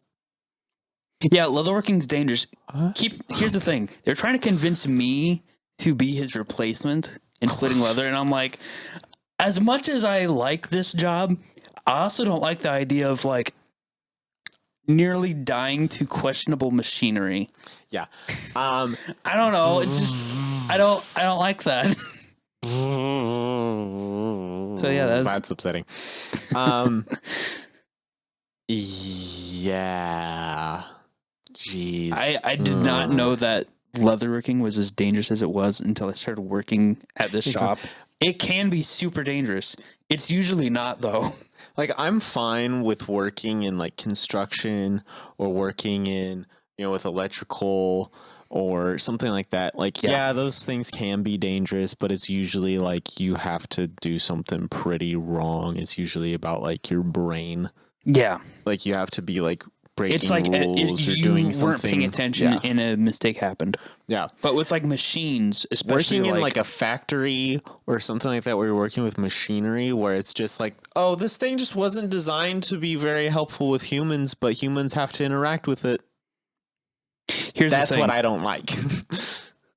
Yeah, leatherworking's dangerous. Here's the thing: they're trying to convince me to be his replacement in splitting leather, and I'm like, as much as I like this job, I also don't like the idea of like nearly dying to questionable machinery. Yeah, I don't know. It's just I don't like that. So yeah, that's upsetting. Yeah. Jeez. I did not know that leatherworking was as dangerous as it was until I started working at this shop. It can be super dangerous. It's usually not, though. Like, I'm fine with working in like construction or working in, with electrical or something like that. Like, yeah, those things can be dangerous, but it's usually like you have to do something pretty wrong. It's usually about like your brain. Yeah. Like you have to be like breaking rules or doing something. You weren't paying attention and a mistake happened. Yeah. But with like machines, especially working in like a factory or something like that where you're working with machinery where it's just like, oh, this thing just wasn't designed to be very helpful with humans, but humans have to interact with it. That's what I don't like.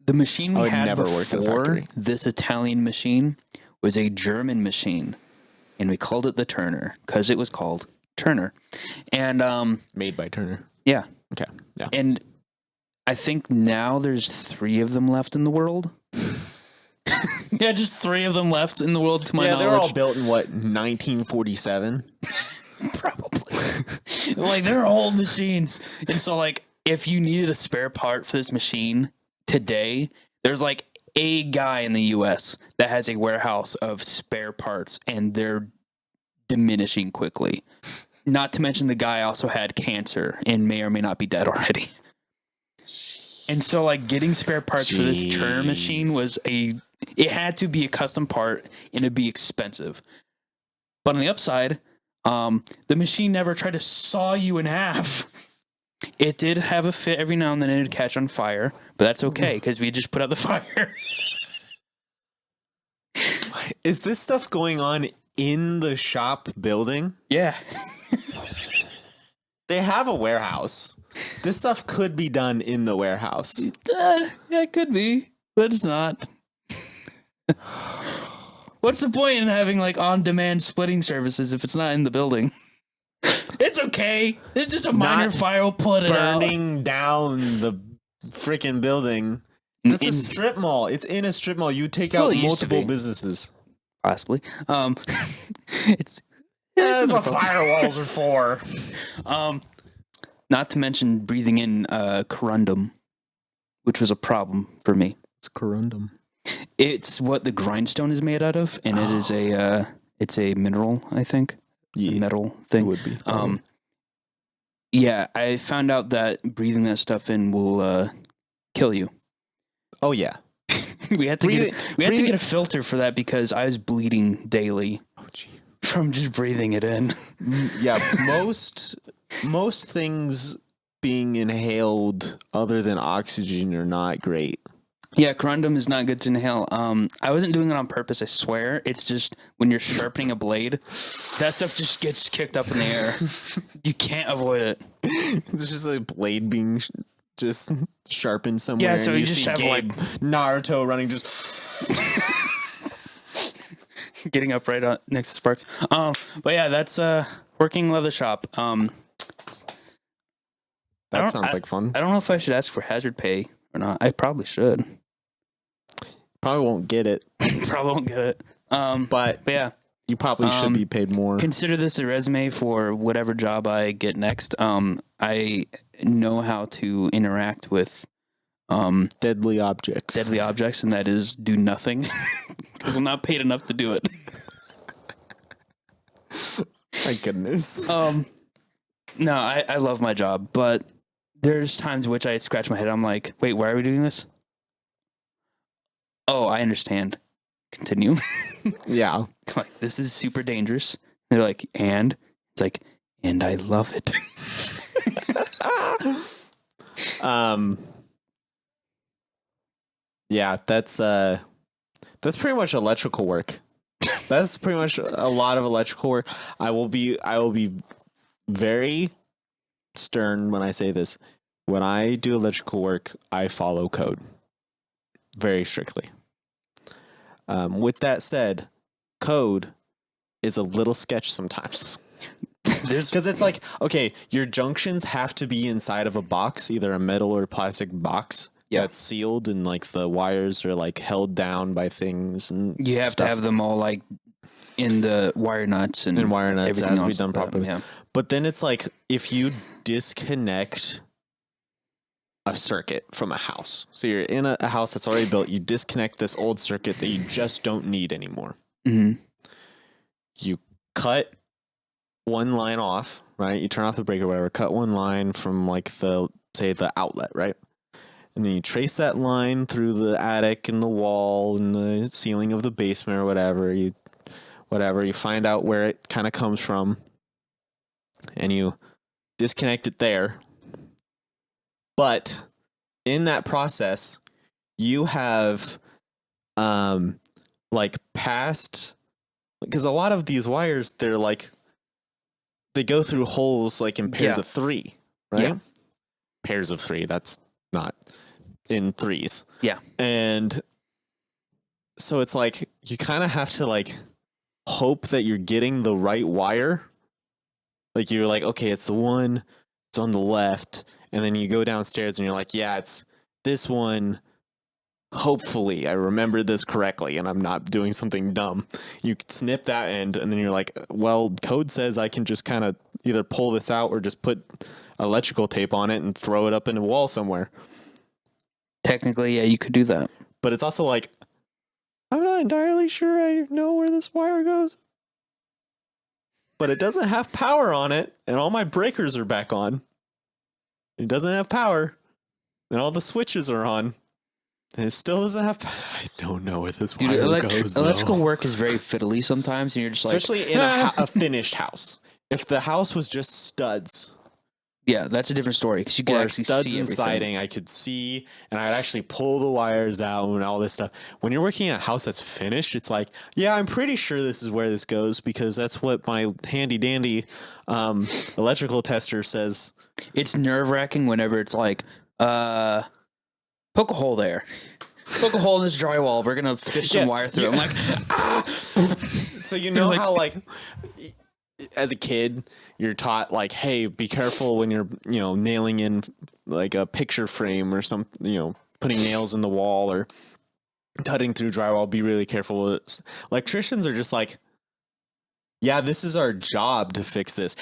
The machine we had before this Italian machine was a German machine, and we called it the Turner because it was called Turner. And made by Turner. Yeah. Okay. Yeah. And I think now there's 3 of them left in the world. Yeah, just 3 of them left in the world to my knowledge. Yeah, they're all built in what, 1947? Probably. Like they're old machines. And so like if you needed a spare part for this machine today, there's like a guy in the US that has a warehouse of spare parts and they're diminishing quickly. Not to mention the guy also had cancer and may or may not be dead already. And so like getting spare parts for this Turner machine it had to be a custom part and it'd be expensive. But on the upside, the machine never tried to saw you in half. It did have a fit every now and then and it'd catch on fire, but that's okay because we just put out the fire. Is this stuff going on in the shop building? Yeah. They have a warehouse. This stuff could be done in the warehouse. Yeah, it could be, but it's not. What's the point in having like on-demand splitting services if it's not in the building? It's okay. It's just a minor fire. We'll put it out. Burning down the freaking building. That's a strip mall. It's in a strip mall. You take out multiple businesses. Possibly. That's what firewalls are for. Not to mention breathing in corundum, which was a problem for me. It's corundum. It's what the grindstone is made out of, and it is it's a mineral, I think. Yeah, a metal thing. It would be. Yeah, I found out that breathing that stuff in will kill you. Oh yeah. we had to get a filter for that because I was bleeding daily. Oh gee. From just breathing it in. Yeah, most things being inhaled other than oxygen are not great. Yeah, corundum is not good to inhale. I wasn't doing it on purpose, I swear. It's just when you're sharpening a blade, that stuff just gets kicked up in the air. You can't avoid it. It's just a blade being just sharpened somewhere. Yeah, so you just have like Naruto running just getting up right next to Sparks. But yeah, that's working leather shop. That sounds like fun. I don't know if I should ask for hazard pay or not. I probably should. Probably won't get it. Probably won't get it. But yeah, you probably should be paid more. Consider this a resume for whatever job I get next. I know how to interact with deadly objects. And that is do nothing because I'm not paid enough to do it. My goodness. No, I love my job, but there's times in which I scratch my head. I'm like, wait, why are we doing this? Oh, I understand. Continue. Yeah. Like, this is super dangerous. They're like, and it's like, and I love it. Yeah, that's pretty much electrical work. That's pretty much a lot of electrical work. I will be very stern when I say this. When I do electrical work, I follow code very strictly. With that said, code is a little sketch sometimes. Because it's like, okay, your junctions have to be inside of a box, either a metal or plastic box. Yeah, it's sealed and like the wires are like held down by things, and you have to have them all like in the wire nuts and wire nuts has to be done properly. Yeah. But then it's like if you disconnect a circuit from a house, so you're in a house that's already built, you disconnect this old circuit that you just don't need anymore. Mm-hmm. You cut one line off, right? You turn off the breaker, whatever. Cut one line from like the outlet, right? And then you trace that line through the attic and the wall and the ceiling of the basement or whatever. You find out where it kind of comes from, and you disconnect it there. But in that process, you have like past, because a lot of these wires, they're like, they go through holes like in pairs of 3, right? Yeah. Pairs of 3. That's not in 3s. Yeah. And so it's like you kind of have to like hope that you're getting the right wire. Like you're like, okay, it's the one, it's on the left, and then you go downstairs and you're like, yeah, it's this one. Hopefully I remember this correctly and I'm not doing something dumb. You snip that end and then you're like, well, code says I can just kind of either pull this out or just put electrical tape on it and throw it up in a wall somewhere. Technically, yeah, you could do that. But it's also like, I'm not entirely sure I know where this wire goes. But it doesn't have power on it, and all my breakers are back on. It doesn't have power, and all the switches are on. And it still doesn't have power. I don't know where this wire goes. Electrical work is very fiddly sometimes, and you're just especially like... Especially in a finished house. If the house was just studs... Yeah, that's a different story because you can actually studs see and everything. siding. I could see, and I'd actually pull the wires out and all this stuff. When you're working in a house that's finished, it's like, yeah, I'm pretty sure this is where this goes because that's what my handy dandy electrical tester says. It's nerve-wracking whenever it's like, poke a hole there. Poke a hole in this drywall. We're gonna fish some wire through. I'm like, ah! So you know how like, as a kid, you're taught like, hey, be careful when you're, nailing in like a picture frame or something, putting nails in the wall or cutting through drywall. Be really careful with it. Electricians are just like, yeah, this is our job to fix this.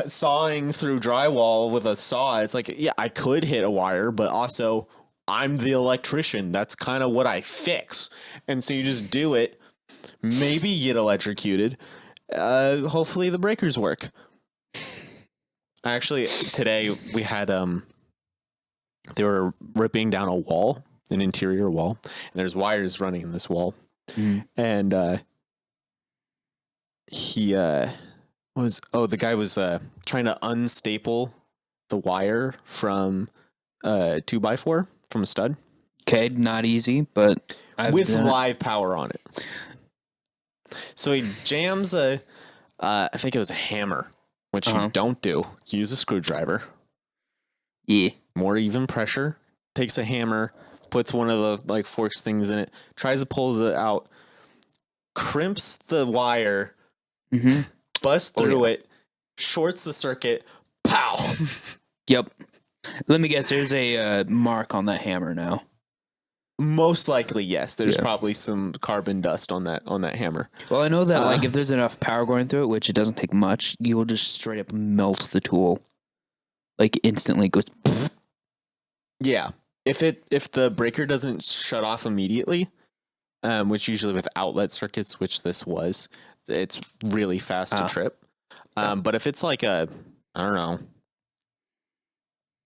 Sawing through drywall with a saw. It's like, yeah, I could hit a wire, but also I'm the electrician. That's kind of what I fix. And so you just do it. Maybe you get electrocuted. Hopefully the breakers work. Actually, today we had they were ripping down a wall, an interior wall, and there's wires running in this wall. And the guy was trying to unstaple the wire from 2x4 from a stud. Okay, not easy, but with live power on it. So he jams I think it was a hammer, which you don't do. You use a screwdriver. Yeah. More even pressure. Takes a hammer, puts one of the like forks things in it, tries to pull it out, crimps the wire, busts through it, shorts the circuit, pow. Yep. Let me guess, there's a mark on that hammer now. Most likely, yes. There's probably some carbon dust on that hammer. Well, I know that like if there's enough power going through it, which it doesn't take much, you will just straight up melt the tool. like instantly goes. Yeah. If the breaker doesn't shut off immediately, which usually with outlet circuits, which this was, it's really fast to trip. But if it's like I don't know,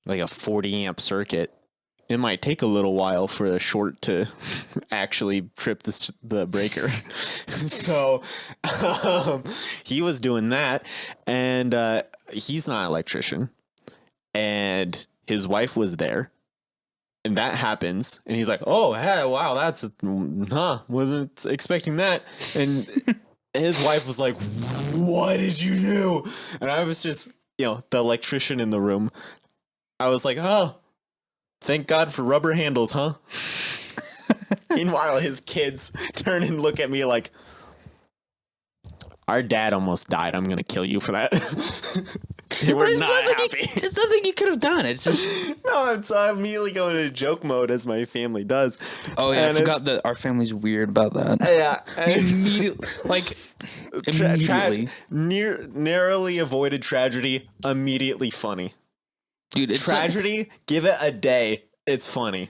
like a 40 amp circuit, it might take a little while for a short to actually trip the breaker. So he was doing that, and he's not an electrician, and his wife was there, and that happens, and he's like, "Oh, hey, wow, that's wasn't expecting that," and his wife was like, "What did you do?" And I was just, the electrician in the room. I was like, "Oh, thank God for rubber handles, huh?" Meanwhile, his kids turn and look at me like, "Our dad almost died. I'm gonna kill you for that." They were not happy. It's nothing you could have done. It's just no. It's immediately going into joke mode as my family does. Oh yeah, and I forgot that our family's weird about that. Yeah, immediately, narrowly avoided tragedy. Immediately funny, dude. It's tragedy. Give it a day. It's funny.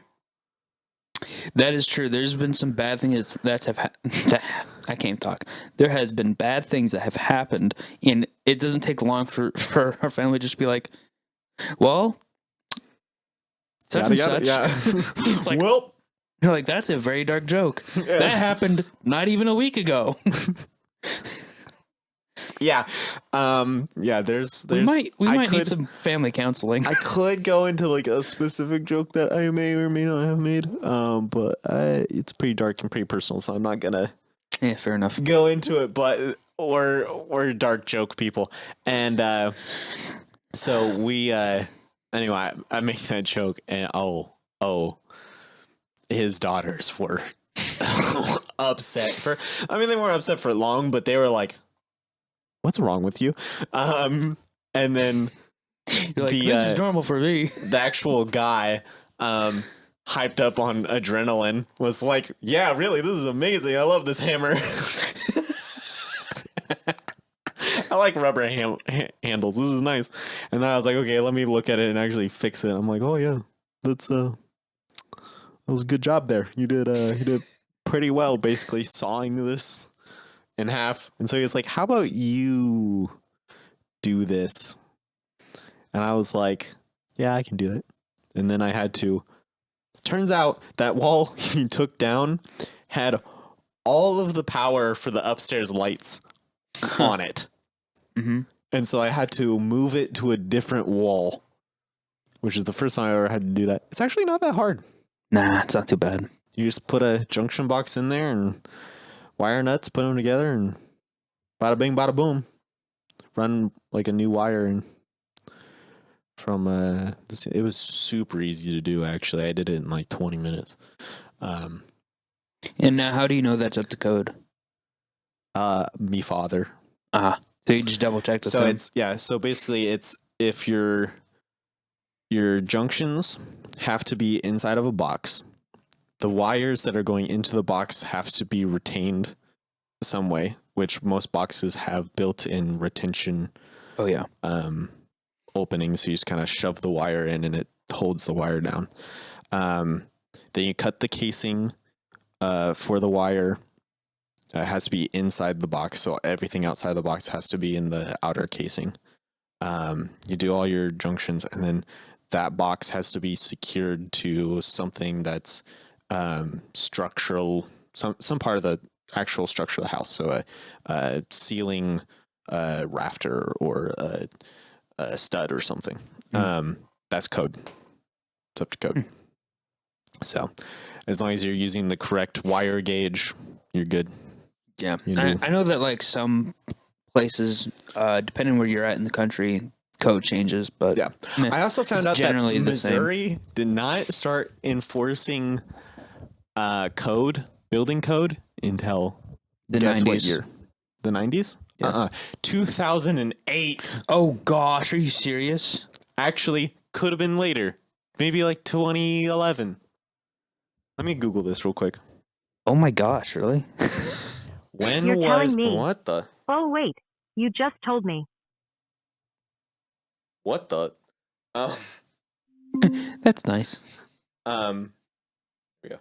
That is true. There's been some bad things I can't talk. There has been bad things that have happened, and it doesn't take long for our family to just be like, well, such and such. Yeah. It's like, well, you're like, that's a very dark joke. Yeah. That happened not even a week ago. Yeah. There's we might need some family counseling. I could go into like a specific joke that I may or may not have made. But it's pretty dark and pretty personal, so I'm not gonna fair enough. Go into it, but or dark joke people. And so we anyway, I made that joke, and his daughters were upset they weren't upset for long, but they were like, "What's wrong with you?" And then you're like, this is normal for me. The actual guy, hyped up on adrenaline, was like, "Yeah, really, this is amazing. I love this hammer." I like rubber handles. This is nice. And then I was like, okay, let me look at it and actually fix it. I'm like, oh yeah, that was a good job there. You did pretty well, basically sawing this in half. And so he was like, how about you do this? And I was like, yeah, I can do it. And then I had to. Turns out that wall he took down had all of the power for the upstairs lights on it. Mm-hmm. And so I had to move it to a different wall, which is the first time I ever had to do that. It's actually not that hard. Nah, it's not too bad. You just put a junction box in there and wire nuts, put them together, and bada bing, bada boom. Run like a new wire and from it was super easy to do. Actually, I did it in like 20 minutes. And how do you know that's up to code? Me father. So you just double checked with them. So basically it's if your junctions have to be inside of a box, the wires that are going into the box have to be retained some way, which most boxes have built-in retention. Oh yeah. Opening, so you just kind of shove the wire in and it holds the wire down. Then you cut the casing for the wire. It has to be inside the box, so everything outside the box has to be in the outer casing. You do all your junctions, and then that box has to be secured to something that's structural, some part of the actual structure of the house. So a ceiling, rafter, or a stud or something. That's code. It's up to code. So as long as you're using the correct wire gauge, you're good. Yeah. I know that like some places, depending where you're at in the country, code changes, but yeah. I also found out that Missouri did not start enforcing building code until the guess 90s. What year? The 90s? Yeah. 2008. Oh gosh, are you serious? Actually, could have been later. Maybe like 2011. Let me Google this real quick. Oh my gosh, really? When You're was me. What the? Oh wait, you just told me. What the? Oh. That's nice. Here we go.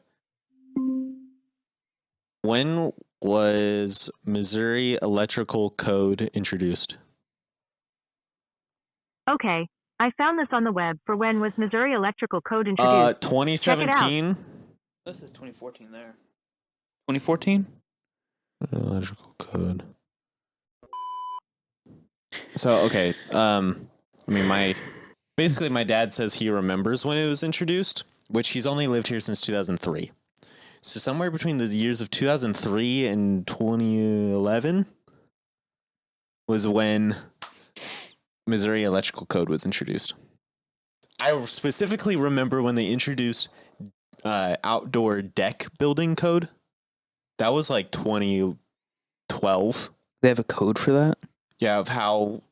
When was Missouri Electrical Code introduced? Okay, I found this on the web for when was Missouri Electrical Code introduced. 2017. This is 2014 there. 2014? Electrical Code. So, okay. My dad says he remembers when it was introduced, which he's only lived here since 2003. So somewhere between the years of 2003 and 2011 was when Missouri Electrical Code was introduced. I specifically remember when they introduced outdoor deck building code. That was like 2012. They have a code for that? Yeah, of how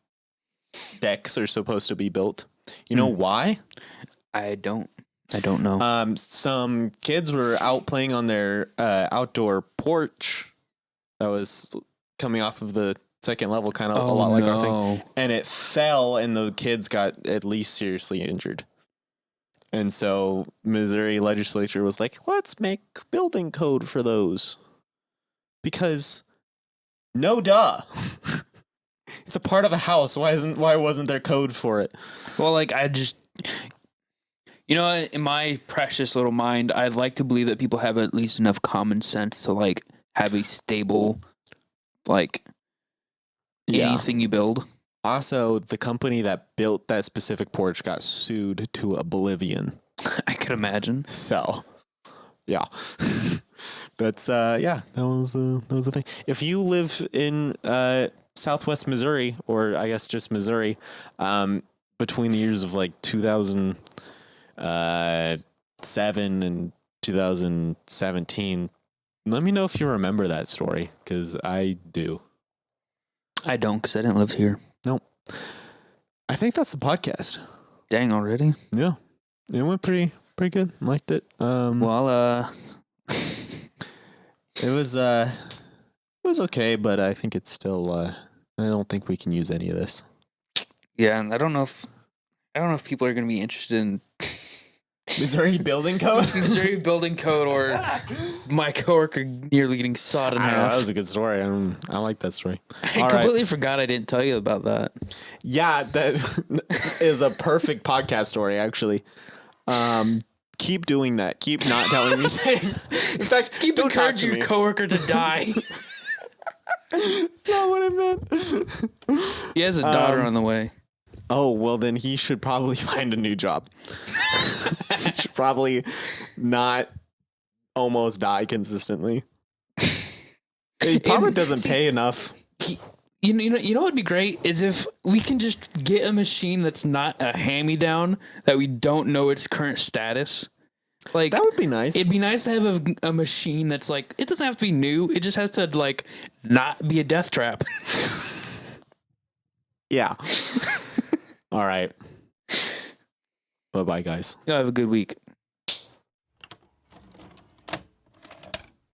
decks are supposed to be built. You know why? I don't know. Some kids were out playing on their outdoor porch that was coming off of the second level, kind of a lot like our thing, and it fell, and the kids got at least seriously injured. And so Missouri legislature was like, let's make building code for those. Because no duh. It's a part of a house. Why wasn't there code for it? Well, like I just, in my precious little mind, I'd like to believe that people have at least enough common sense to like have a stable, like anything you build. Also, the company that built that specific porch got sued to oblivion. I could imagine. So, yeah. That's that was the thing. If you live in Southwest Missouri, or I guess just Missouri, between the years of like 2007 and 2017, let me know if you remember that story, because I do. I don't, because I didn't live here. Nope. I think that's the podcast. Dang, already? Yeah. It went pretty good. Liked it. It was okay, but I think it's still I don't think we can use any of this. Yeah, and I don't know if people are going to be interested in Missouri building code? Missouri building code, or my coworker nearly getting sawed in half. That was a good story. I like that story. I completely forgot I didn't tell you about that. Yeah, that is a perfect podcast story, actually. Keep doing that. Keep not telling me things. In fact, keep encouraging your coworker to die. That's not what I meant. He has a daughter on the way. Oh, well, then he should probably find a new job. He should probably not almost die consistently. He probably doesn't pay enough. You know what would be great is if we can just get a machine that's not a hand-me-down, that we don't know its current status. Like, that would be nice. It'd be nice to have a machine that's like, it doesn't have to be new. It just has to like not be a death trap. Yeah. All right. Bye-bye, guys. Y'all have a good week.